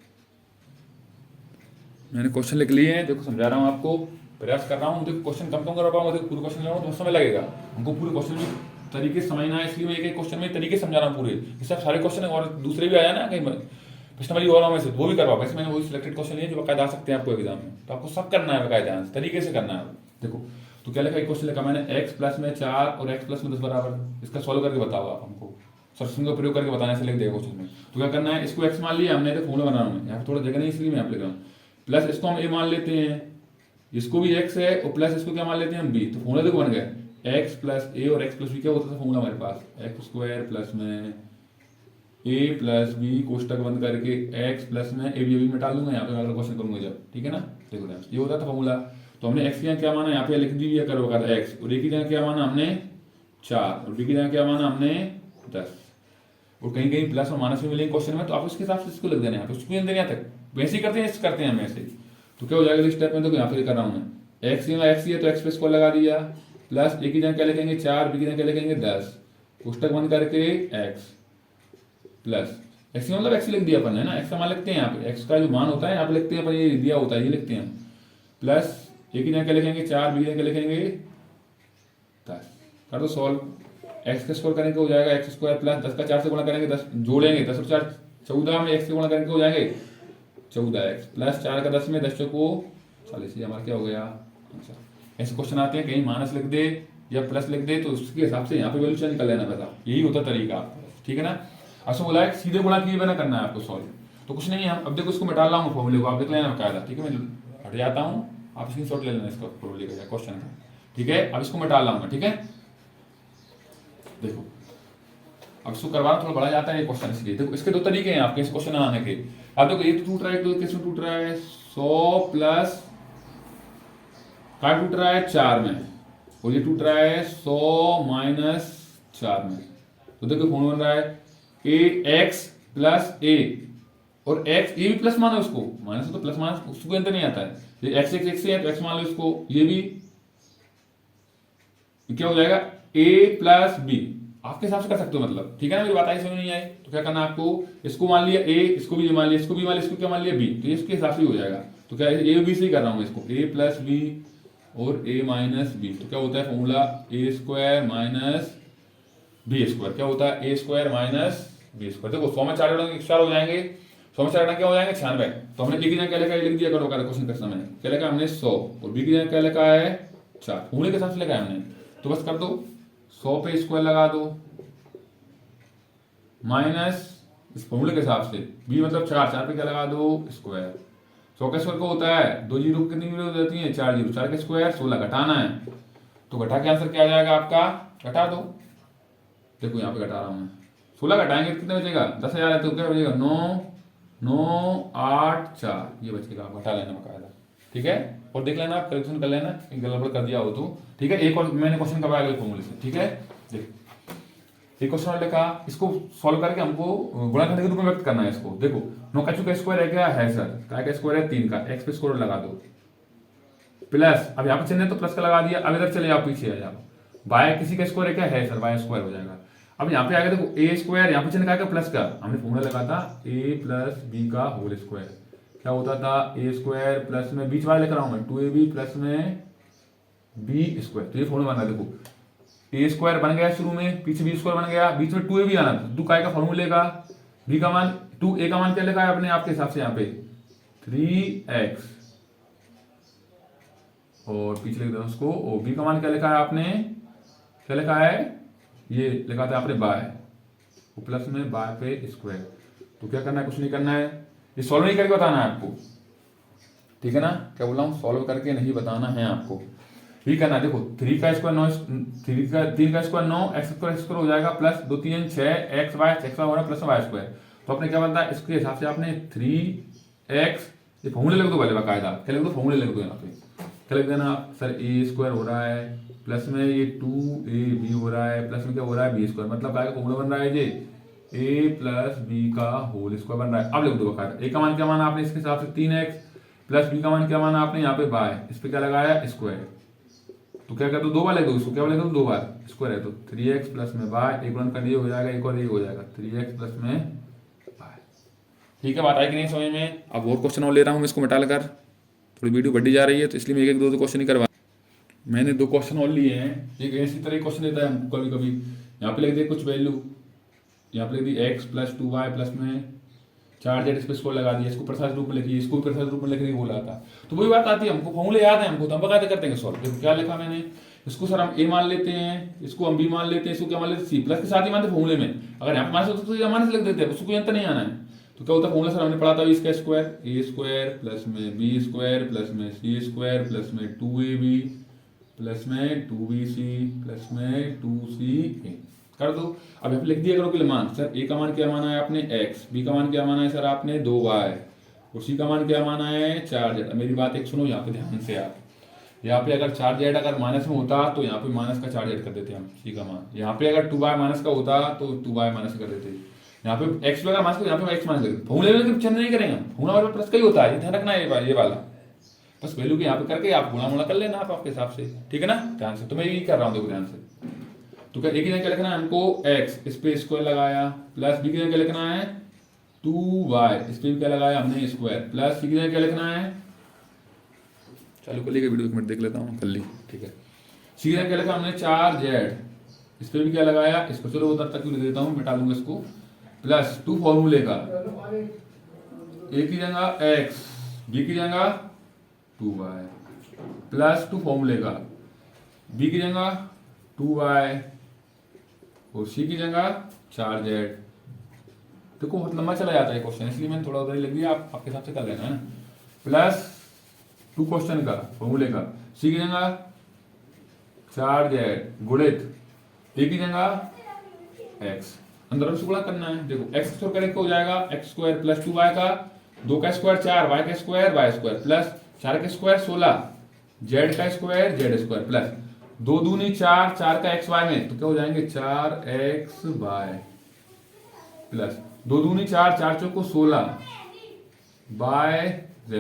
मैंने क्वेश्चन लिख लिए हैं, देखो समझा रहा हूँ आपको, प्रयास कर रहा हूँ, देखो क्वेश्चन कम कर पाऊंगा, देखो पूरे क्वेश्चन लेना तो समय लगेगा हमको, पूरे क्वेश्चन भी तरीके से समझना है, इसलिए मैं एक क्वेश्चन में तरीके समझा रहा हूँ पूरे, इससे सारे क्वेश्चन और दूसरे भी आया ना कहीं पिछले वाली और में से वो भी करवा, वैसे मैंने वही सिलेक्टेड क्वेश्चन लिए जो बाकायदा आ सकते हैं आपको एग्जाम में, तो आपको सब करना है बाकायदा तरीके से करना है। देखो तो क्या लिखा, एक क्वेश्चन लिखा मैंने एक्स प्लस में 4 और एक्स प्लस में 10 बराबर, इसका सॉल्व करके बताओ आप हमको, सॉल्यूशन का प्रयोग करके बताने से लिख देगा क्वेश्चन में। तो क्या करना है, इसको एक्स मान लिया हमने, तो फॉर्मूला बना रहा हूं, यहाँ पे थोड़ा जगह नहीं इसलिए मैं यहाँ पे लिख रहा हूँ, प्लस इसको हम ए मान लेते हैं, इसको भी एक्स है, और प्लस इसको क्या मान लेते हैं हम बी, तो फॉर्मूला देखो बन गया एक्स प्लस ए और एक्स प्लस बी, क्या होता था फॉर्मूला हमारे पास, एक्स स्क्वायर प्लस में ए प्लस बी कोष्टक बंद करके एक्स प्लस में ए बी मिटा लूंगा, यहाँ पे अगला क्वेश्चन करूंगा जब, ठीक है ना। देखो ये होता था फॉर्मूला, तो हमने एक्स की जगह क्या माना यहाँ पे लिख दिया करो एक्स, और ए की जगह क्या माना हमने 4, और बी की जगह क्या माना हमने 10, और कहीं कहीं प्लस और माइनस भी मिलेंगे क्वेश्चन में, तो आप उसके हिसाब से इसको लिख देना है, उसको भी देना तक वैसे ही करते हैं हम ऐसे। तो क्या हो जाएगा इस स्टेप में, तो यहाँ पे कर रहा हूँ मैं, एक्स है तो एक्स पे स्क्वायर लगा दिया, प्लस ए की जगह क्या लिखेंगे 4, बी की जगह क्या लिखेंगे 10, कोष्टक बंद करके एक्स प्लस एक्स मतलब एक्स लिख दिया अपन है ना, एक्स का मान लिखते हैं यहाँ पे, एक्स का जो मान होता है यहाँ पे लिखते हैं अपन, ये दिया होता है ये लिखते हैं, प्लस ए की जगह क्या लिखेंगे 4, बी की जगह क्या लिखेंगे 10 कर दो सॉल्व। एक्स का स्क्वायर करेंगे हो जाएगा एक्स स्क्वायर प्लस 10 का 4 से गुणा करेंगे 10 जोड़ेंगे 10 और 4 14 में एक्स से गुणा करेंगे हो जाएंगे 14x प्लस 4 का 10 में 10 को 40 ये हमारा क्या हो गया आंसर। ऐसे क्वेश्चन आते हैं कहीं माइनस लिख दे या प्लस लिख दे तो उसके हिसाब से यहाँ पे वैल्यू चेंज कर लेना पड़ता, यही होता तरीका आपका, ठीक है ना। अच्छा बोला है सीधे गुणा किए बिना करना है आपको सॉल्व, तो कुछ नहीं है हम अब देखो इसको मिटा रहा हूँ फॉर्मूले को, आप देख लेना कायदा, ठीक है। मैं हट जाता हूँ, आप स्क्रीनशॉट ले लेना इसका फॉर्मूले का क्वेश्चन का, ठीक है। अब इसको मिटा लाऊंगा, ठीक है। देखो अब इसको करवाना थोड़ा बड़ा जाता है ये क्वेश्चन, इसलिए देखो इसके दो तरीके हैं आपके इस क्वेश्चन आने के। अब देखो ये तो टूट रहा है, तो किसमें टूट रहा है 100 प्लस क्या टूट रहा है 4 में, और ये टूट रहा है 100 माइनस 4 में। तो देखो फॉर्मूला बन रहा है ए एक्स प्लस ए, और एक्स ये भी प्लस मानो उसको, माइनस तो प्लस माइनस उसको अंतर नहीं आता है, ये एक्स एक्स एक्स है तो एक्स मान लो इसको, ये भी क्या हो जाएगा ए प्लस बी, आपके हिसाब से कर सकते हो मतलब, ठीक है ना। मेरी बात आई समझ नहीं आई तो क्या करना आपको, इसको मान लिया ए, इसको भी मान लिया, इसको भी मान लिया, इसको क्या मान लिया बी, तो इसके हिसाब से हो जाएगा। तो क्या ए बी से ही कर रहा हूँ इसको, ए प्लस बी और ए माइनस बी, तो क्या होता है फॉर्मूला ए स्क्वायर माइनस बी स्क्वायर, क्या होता है A square minus B square. देखो 100 में 4 जोड़ेंगे 4 हो जाएंगे, 100 में 4 क्या हो जाएंगे 96। तो हमने ए की जगह क्या लिखा है लिख दिया करो क्वेश्चन करते समय, क्या लिखा हमने 100 और बी की जगह क्या लिखा है 4, फॉर्मूले के हिसाब से लिखा है हमने। तो बस कर दो 100 पे स्क्वायर लगा दो माइनस इस फॉर्मूले के हिसाब से बी मतलब 4, 4 पे क्या लगा दो स्क्वायर, 100 का स्क्वायर को होता है 2 जीरो कितनी जीरो जाती है 4 जीरो, 4 का स्क्वायर 16 घटाना है, तो घटा के आंसर क्या आ जाएगा आपका, घटा दो। देखो यहाँ पे घटा रहा हूँ मैं, 16 घटाएंगे कितने बचेगा 10,000 है, तो क्या बचेगा 9 9 8 4 ये बचेगा, आप घटा लेना बकायदा, ठीक है। और देख लेना आप करेक्शन कर लेना गड़बड़ कर दिया हो तो, ठीक है। एक और मैंने क्वेश्चन करवाया अगले फॉर्मूले से, ठीक है। देख एक क्वेश्चन और लिखा, इसको सॉल्व करके हमको गुणा करने के रूप में व्यक्त करना है इसको। देखो 9 का का स्क्वायर है क्या है सर, काय का स्क्वायर है 3 का, एक्स पे स्क्वायर लगा दो प्लस, अब यहाँ पे चिन्ह है तो प्लस का लगा दिया, अब इधर चले आप पीछे आ जाओ, बाय किसी का स्क्वायर है क्या है सर, बाय स्क्वायर हो जाएगा। अब यहाँ पे आएगा देखो ए स्क्वायर, यहाँ पे चिन्ह का प्लस का, हमने फॉर्मूला लगा था ए प्लस बी का होल स्क्वायर, क्या होता था ए स्क्वायर प्लस में बीच वाला लेकर आऊँ मैं 2ab प्लस में बी स्क्वायर, तो ये फॉर्मूला बना देखो ए स्क्वायर बन गया शुरू में, पीछे बी स्क्वायर बन गया, बीच में 2ab आना था, 2 काय का फॉर्मूले का, बी का मान 2a का मान क्या लिखा है अपने आपके हिसाब से यहाँ पे 3x, और पीछे लिख दो उसको, और बी का मान क्या लिखा है आपने, क्या लिखा है ये लिखा था आपने बाय, प्लस में बाय पे स्क्वायर। तो क्या करना है, कुछ नहीं करना है, ये सॉल्व नहीं करके बताना है आपको, ठीक है ना। क्या बोला हूँ, सॉल्व करके नहीं बताना है आपको, ये करना है। देखो 3 का स्क्वायर 9, 3 का स्क्वायर 9, एक्स स्क्वायर हो जाएगा प्लस 2 3 6 एक्स वाई हो रहा है प्लस वाई स्क्वायर, तो अपने क्या बनता है इसके हिसाब से आपने 3x, ये फॉर्मूले लिख दो पहले बाकायदा, क्या लिख दो फॉर्मूले लिख दो यहाँ पे, क्या लिख देना सर ए स्क्वायर हो रहा है प्लस में ये 2ab हो रहा है प्लस में क्या हो रहा है बी स्क्वायर, मतलब काय का फॉर्मूला बन रहा है ये ए प्लस बी का होल स्क्वायर बन रहा है। अब लिख दो बाकायदा, ए का मान क्या माना आपने इसके हिसाब से 3x प्लस बी का मान क्या माना आपने यहाँ पे बाय, इस पे क्या लगाया स्क्वायर, तो क्या कर दो 2 बार लिख दो इसको, क्या लिख दो 2 बार स्क्वायर है तो 3x प्लस में बाय, एक गुणन करने हो जाएगा, एक और ये हो जाएगा 3x प्लस में बाय, ठीक है। बात आई कि नहीं समझ में। अब और क्वेश्चन और ले रहा हूँ मैं इसको मिटा कर, थोड़ी वीडियो बढ़ी जा रही है तो इसलिए मैं एक दो क्वेश्चन ही करवा, मैंने 2 क्वेश्चन और लिए हैं, एक ऐसी तरह क्वेश्चन देता है हमको कभी कभी, यहाँ पे लिख दिया कुछ वैल्यू, यहाँ पे लिख दी x प्लस 2y प्लस में 4z, इस पे स्क्वायर लगा दिया, इसको प्रसाद रूप में लिखिए, इसको प्रसाद रूप में लिखने को बोला था, तो वही बात आती है हमको, फॉर्मूले याद है हमको तो हम बकायदा करते हैं सॉल्व। देखो क्या लिखा मैंने, इसको सर हम a मान लेते हैं, इसको हम b मान लेते हैं, इसको क्या मान लेते हैं c, प्लस के साथ ही मानते फॉर्मूले में, अगर यहाँ पे माइनस होता तो यहाँ माइनस लिख देते हैं, उसको अंतर नहीं आना है। तो क्या होता है फॉर्मूला सर हमने पढ़ा था इसका स्क्वायर, ए स्क्वायर प्लस में बी स्क्वायर प्लस में सी स्क्वायर प्लस में 2ab प्लस में 2bc प्लस में 2ca कर दो। अब यहाँ पे लिख दिया करो कि मान, सर ए का मान क्या माना है आपने x, बी का मान क्या माना है सर आपने 2y, और सी का मान क्या माना है 4z। मेरी बात एक सुनो यहाँ पे ध्यान से, आप यहाँ पे अगर 4z अगर माइनस में होता तो यहाँ पे माइनस का 4z कर देते हम सी का मान, यहाँ पे अगर 2y माइनस का होता तो 2y माइनस कर देते, यहाँ पे x अगर माइनस, यहाँ पे x माइनस कर देते, फॉर्मूले में चेंज नहीं करेंगे हम, फॉर्मूला प्लस का ही होता है, ध्यान रखना है ये वाला, बस वैल्यू के यहाँ पे करके आप गुणा मुणा कर लेना आप आपके हिसाब से, ठीक है ना, ध्यान से। तो मैं यही कर रहा हूँ देखो ध्यान से। तो क्या एक ही क्या लिखना है हमको x, इस पे स्क्वायर लगाया, प्लस बी की क्या लिखना है 2y, इस पे क्या लगाया हमने स्क्वायर, प्लस सी की क्या लिखना है, चालू कर ली वीडियो, एक मिनट देख लेता हूँ कर ली, ठीक है। सी की जगह क्या लिखा हमने 4z, इस पे भी क्या लगाया, इसको चलो उधर तक लिख देता हूँ, मिटा दूंगा इसको, प्लस 2 फॉर्मूले का, ए की जगह x, बी की जगह 2y, प्लस 2 फॉर्मूले का, बी की जगह 2y और सी की जगह 4z। देखो बहुत लंबा चला जाता है क्वेश्चन, इसलिए मैंने थोड़ा उधर ही लिख दिया, आप आपके हिसाब से कर लेना है ना। प्लस 2 क्वेश्चन का फॉर्मूले का, सी की जगह 4z गुणित ए की जगह x, अंदर से गुणा करना है। देखो x स्क्वायर करेंगे हो जाएगा x स्क्वायर प्लस 2y का, 2 का स्क्वायर 4, y का स्क्वायर y स्क्वायर प्लस 4 का स्क्वायर 16, z का स्क्वायर z स्क्वायर प्लस 2 दूनी 4, 4 का x y में तो क्या हो जाएंगे 4xy प्लस 2 दूनी 4, 4 चौको 16 बाय z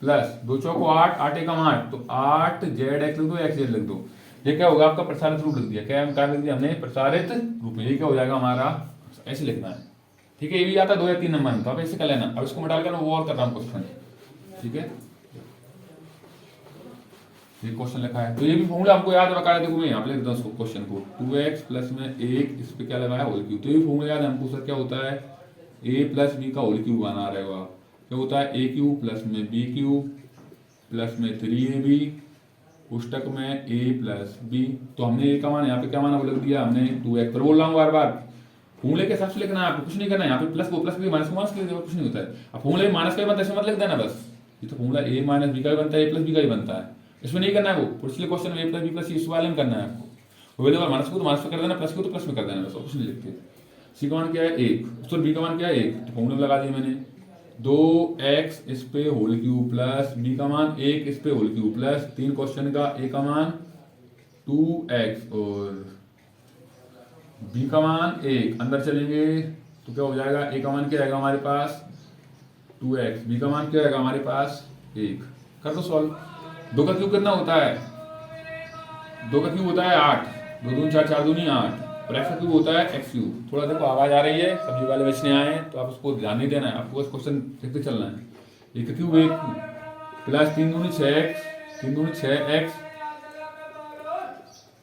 प्लस 2 चौको 8, 8 एकम 8 तो 8z x लिख दो, x z लिख दो। ये क्या होगा आपका प्रसारित रूप लिख दिया, क्या लिख दिया हमने प्रसारित रूप में, ये क्या हो जाएगा हमारा, ऐसे लिखना है। ठीक है, ये भी आता है 2 या 3 नंबर में, तो आप ऐसे कर लेना। अब इसको मिटा कर वो और कर रहा हूँ क्वेश्चन। ठीक है, ये क्वेश्चन लिखा है तो ये भी फॉर्मूला हमको याद रखा है। देखो मैं यहाँ पे लिख देता हूँ उसको क्वेश्चन को, 2x प्लस में 1 इस पे क्या लगाया होल क्यूब, तो ये फॉर्मूला याद है हमको सर, क्या होता है a प्लस बी का होल क्यूब बना रहेगा, क्या होता है a क्यूब प्लस में b क्यूब प्लस में 3ab पुस्तक में a प्लस b। तो हमने a का मान यहाँ पे क्या माना वो लिख दिया हमने 2x पर, बोल रहा हूँ बार बार फॉर्मूले के हिसाब से लिखना है, आपको कुछ नहीं करना है। यहाँ पे प्लस को प्लस भी माइनस को माइनस लिख देगा, कुछ नहीं होता है। अब फॉर्मूले माइनस का ही बनता है, ऐसे मत लिख देना बस, ये तो फॉर्मूला a माइनस बी का भी बनता है, a प्लस बी का भी बनता है, इसमें नहीं करना है वो पिछले क्वेश्चन में a प्लस बी प्लस इस वाले में करना है आपको। वो माइनस को तो माइनस में कर देना, प्लस को तो प्लस में कर देना, बस कुछ नहीं लिखते। सी का मान क्या है 1, तो बी का मान क्या है 1, तो फॉर्मूला लगा दिया मैंने 2x इस पे होल क्यूब प्लस बी का मान 1 इस पे होल क्यूब प्लस 3 क्वेश्चन का a का मान 2x और b का मान 1, अंदर चलेंगे तो क्या हो जाएगा, a का मान क्या आएगा हमारे पास 2x, b का मान क्या आएगा हमारे पास 1। कर दो सॉल्व। 2 का क्यूब कितना होता है, 2 का क्यूब होता है 8, 2 दूनी 4, 4 दूनी 8 और x का क्यूब होता है x क्यूब। थोड़ा देखो आवाज आ रही है, सब्जी वाले बेचने आए हैं तो आप उसको ध्यान नहीं देना है, आपको बस क्वेश्चन देखते चलना है। 1 का क्यूब 1 प्लस 3 दूनी 6x, 3 दूनी 6x,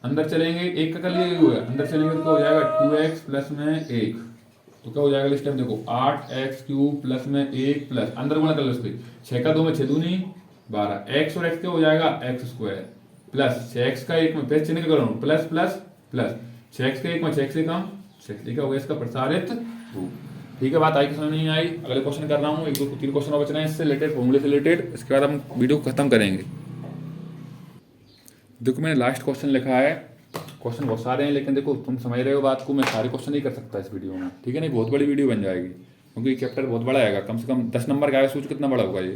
अंदर चलेंगे 1 का कर लिया हुआ है, अंदर चलेंगे तो क्या हो जाएगा 2x प्लस में 1, तो क्या हो जाएगा इस टाइम देखो 8x क्यूब प्लस में 1 प्लस अंदर गुणा कर लो उसके 6 का 2 में 6 दूनी 12, x और x क्या हो जाएगा x स्क्वायर प्लस 6x का 1 में प्लस चिन्ह कर रहा हूँ प्लस प्लस प्लस 6x का 1 में 6x से कम 6, ठीक है, हो गया इसका प्रसारित रूप। ठीक है, बात आई कि समझ नहीं आई। अगले क्वेश्चन कर रहा हूँ, 1 2 3 क्वेश्चन और बच रहे हैं इससे रिलेटेड, फॉर्मूले से रिलेटेड, इसके बाद हम वीडियो को खत्म करेंगे। देखो मैंने लास्ट क्वेश्चन लिखा है, क्वेश्चन बहुत सारे हैं लेकिन देखो तुम समझ रहे हो बात को, मैं सारे क्वेश्चन नहीं कर सकता इस वीडियो में, ठीक है, नहीं बहुत बड़ी वीडियो बन जाएगी क्योंकि चैप्टर बहुत बड़ा आएगा, कम से कम 10 नंबर का है, सोच कितना बड़ा होगा ये,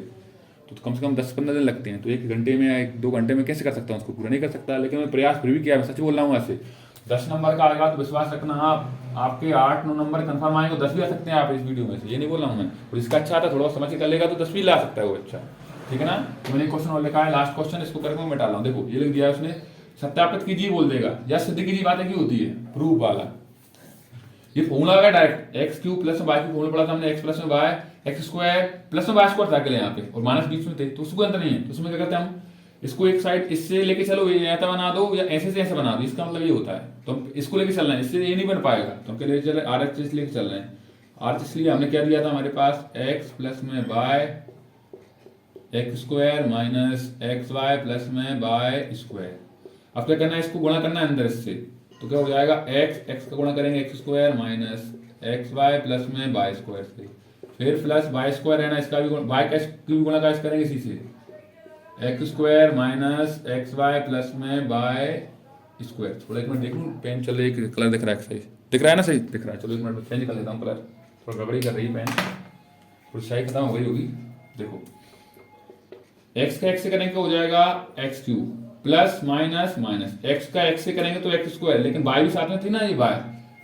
तो कम से कम 10-15 दिन लगते हैं, तो 1 घंटे में या 1-2 घंटे में कैसे कर सकता हूँ उसको, पूरा नहीं कर सकता, लेकिन मैं प्रयास फिर भी किया, मैं सच बोल रहा हूँ। ऐसे 10 नंबर का आएगा तो विश्वास रखना आप, आपके 8-9 नंबर कन्फर्म आएंगे, 10 भी आ सकते हैं आप इस वीडियो में से, ये नहीं बोल रहा हूँ मैं। और इसका अच्छा था थोड़ा समझ के कर लेगा तो 10 भी ला सकता है वो, अच्छा ठीक है ना। तो मैंने क्वेश्चन और लिखा है, लास्ट क्वेश्चन, इसको करके मैं मिटा रहा हूँ। देखो ये लिख दिया है उसने, सत्यापित कीजिए बोल देगा या सिद्ध कीजिए, बातें की होती है प्रूफ वाला। ये फॉर्मूला है डायरेक्ट, एक्स क्यूब प्लस में वाई की फॉर्मूला पढ़ा था हमने, एक्स प्लस में वाई, एक्स स्क्वायर प्लस में वाई स्क्वायर था अकेले यहाँ पे, और माइनस बीच में थे तो उसको अंतर नहीं है, तो उसमें क्या करते हैं हम, इसको एक साइड इससे लेके चलो, ये ऐसा बना दो या ऐसे से ऐसे बना दो, इसका मतलब ये होता है, तो हम इसको लेके चलना है, इससे ये नहीं बन पाएगा, तो हम लेके चले आर एच लेके चल रहे हैं। आर एच इसलिए हमने क्या दिया था हमारे पास, एक्स प्लस में Y X square minus X Y plus में वाई स्क्वायर। अब क्या करना है, इसको गुणा करना है अंदर इससे, तो क्या हो जाएगा एक्स एक्स का गुणा करेंगे X square minus X Y plus में वाई स्क्वायर से, फिर प्लस वाई स्क्वायर है ना, इसका भी वाई का भी गुणा का करेंगे इसी से, X square minus X Y plus में वाई स्क्वायर। थोड़ा एक मिनट देख लूँ, पेन चल रही है, कलर दिख रहा है सही, दिख रहा है ना, सही दिख रहा है, चलो एक मिनट चेंज कर लेता हूँ कलर, थोड़ा गड़बड़ी कर रही है पेन, थोड़ी शाही खत्म हो गई होगी। देखो एक्स का एक्स से करेंगे हो जाएगा x cube plus minus minus x का एक्स से करेंगे तो एक्स स्क्वायर, लेकिन वाई भी साथ में थी ना, ये वाई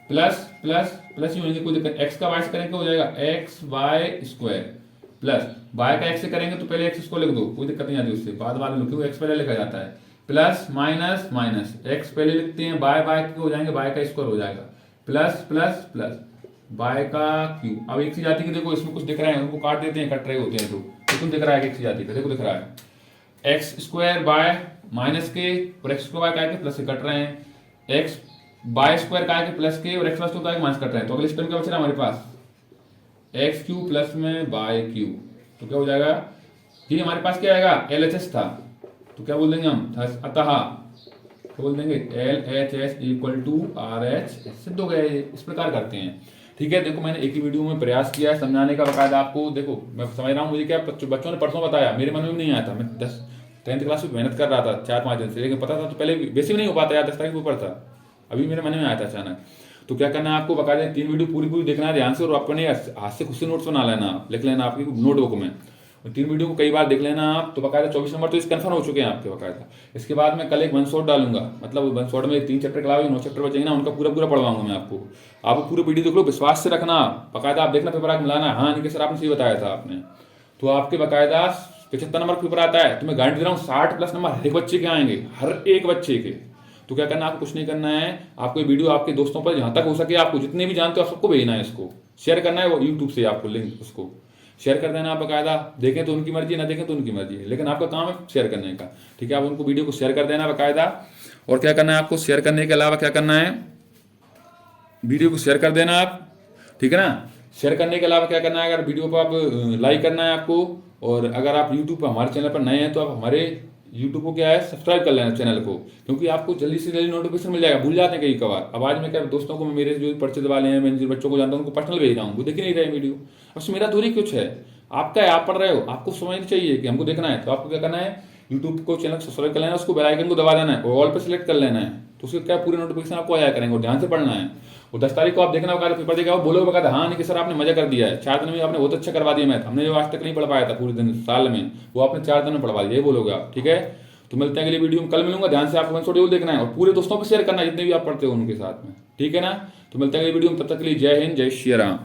प्लस प्लस प्लस ही होंगे, कोई दिक्कत, एक्स का वाई से करेंगे हो जाएगा X Y square plus Y का एक्स से करेंगे तो पहले एक्स स्क्वायर लिख दो, कोई दिक्कत नहीं आती उससे, बाद वाले लिखो, एक्स पहले लिखा जाता है, प्लस माइनस माइनस एक्स पहले लिखते हैं, वाई वाई के हो जाएंगे, वाई का स्क्वायर हो जाएगा, प्लस प्लस प्लस वाई का क्यूब। अब एक चीज आती है, देखो इसमें कुछ दिख रहा है, उनको काट देते हैं, कट रहे होते हैं, तो कुछ दिख रहा है एक चीज आती है, देखो दिख रहा है एक्स स्क्वायर बाय माइनस के और एक्स स्क्वायर का है कि प्लस के कट रहे हैं, एक्स बाय स्क्वायर का है कि प्लस के और एक्स प्लस टू का है कि माइनस कट रहे हैं। तो अगले स्टेप क्या बच रहा है हमारे पास, एक्स क्यू प्लस में बाय क्यू। तो क्या हो जाएगा, ये हमारे पास क्या आएगा, एल एच एस था, तो क्या बोल देंगे हम, अतः क्या बोल देंगे, L H S equal to R H, सिद्ध हो गया। इस प्रकार करते हैं, ठीक है। देखो मैंने एक ही वीडियो में प्रयास किया है समझाने का बकायदा आपको। देखो मैं समझ रहा हूँ, मुझे क्या बच्चों ने परसों बताया, मेरे मन में भी नहीं आया था। मैं 10th क्लास में मेहनत कर रहा था 4-5 दिन से, लेकिन पता था तो पहले बेसिक नहीं हो पाता यार, 10 तारीख के ऊपर था, अभी मेरे मन में आया था अचानक। तो क्या करना है आपको, बकायदा 3 वीडियो पूरी देखना है ध्यान से, और अपने हाथ से खुद से नोट्स बना लेना, लिख लेना आपकी नोटबुक में। 3 वीडियो को कई बार देख लेना आप, तो बकायदा 24 नंबर तो इस कन्फर्म हो चुके हैं आपके बकायदा। इसके बाद मैं कल एक 1 शॉट डालूंगा, मतलब 1 शॉट में 3 चैप्टर के अलावा 9 चैप्टर बचेंगे ना, उनका पूरा पढ़वाऊंगा मैं आपको। आप पूरे वीडियो देख लो, विश्वास से रखना, बकायदा आप देखना पेपर आके मिलाना। हाँ नहीं कि सर आपने सही बताया था आपने, तो आपके बकायदा 75 नंबर का पेपर आता है, तो मैं गारंटी दे रहा हूँ 60+ नंबर हर एक बच्चे के आएंगे, हर एक बच्चे के। तो क्या करना, आपको कुछ नहीं करना है, आपको ये वीडियो आपके दोस्तों पर जहां तक हो सके, आपको जितने भी जानते हो आप सबको भेजना है, इसको शेयर करना है, वो यूट्यूब से आपको लिंक उसको शेयर कर देना। आप बकायदा देखें तो उनकी मर्जी, ना देखें तो उनकी मर्जी है, लेकिन आपका काम है शेयर करने का, ठीक है। आप उनको वीडियो को शेयर कर देना बकायदा। और क्या करना है आपको, शेयर करने के अलावा क्या करना है, वीडियो को शेयर कर देना आप, ठीक है ना। शेयर करने के अलावा क्या करना है, अगर वीडियो को आप लाइक करना है आपको, और अगर आप यूट्यूब पर हमारे चैनल पर नए हैं तो आप हमारे यूट्यूब को क्या है, सब्सक्राइब कर लेना चैनल को, क्योंकि आपको जल्दी से जल्दी नोटिफिकेशन मिल जाएगा। भूल जाते हैं कई कबार। अब आज मैं क्या दोस्तों को, मेरे जो परिचित वाले हैं, मैं जिन बच्चों को जानता हूं उनको पर्सनल भेज रहा हूँ, वो देख ही नहीं रहे वीडियो। अब मेरा थोड़ी कुछ है, आपका है, आप पढ़ रहे हो, आपको समझना चाहिए कि हमको देखना है। तो आपको क्या करना है, यूट्यूब को चैनल सब्सक्राइब कर लेना, उसको बेल आइकन को दबा देना है, और ऑल पे सिलेक्ट कर लेना है, तो उसके क्या पूरे नोटिफिकेशन आपको आया करेंगे। और ध्यान से पढ़ना है, और 10 तारीख को आप देखना होगा पेपर देगा, वो बोलोगे बकायदा हाँ नहीं कि सर आपने मजा कर दिया है, 4 दिन में आपने बहुत अच्छा करवा दिया मैथ, हमने जो आज तक नहीं पढ़ पाया था पूरे दिन साल में, वो आपने 4 दिन में पढ़वा दिया, ये बोलोगे आप, ठीक है। तो मिलते हैं अगली वीडियो में, कल मिलूंगा। ध्यान से आपको 1 शॉट देखना है, और पूरे दोस्तों को शेयर करना है जितने भी आप पढ़ते हो उनके साथ में, ठीक है ना। तो मिलते हैं अगली वीडियो में, तब तक के लिए जय हिंद, जय श्री राम।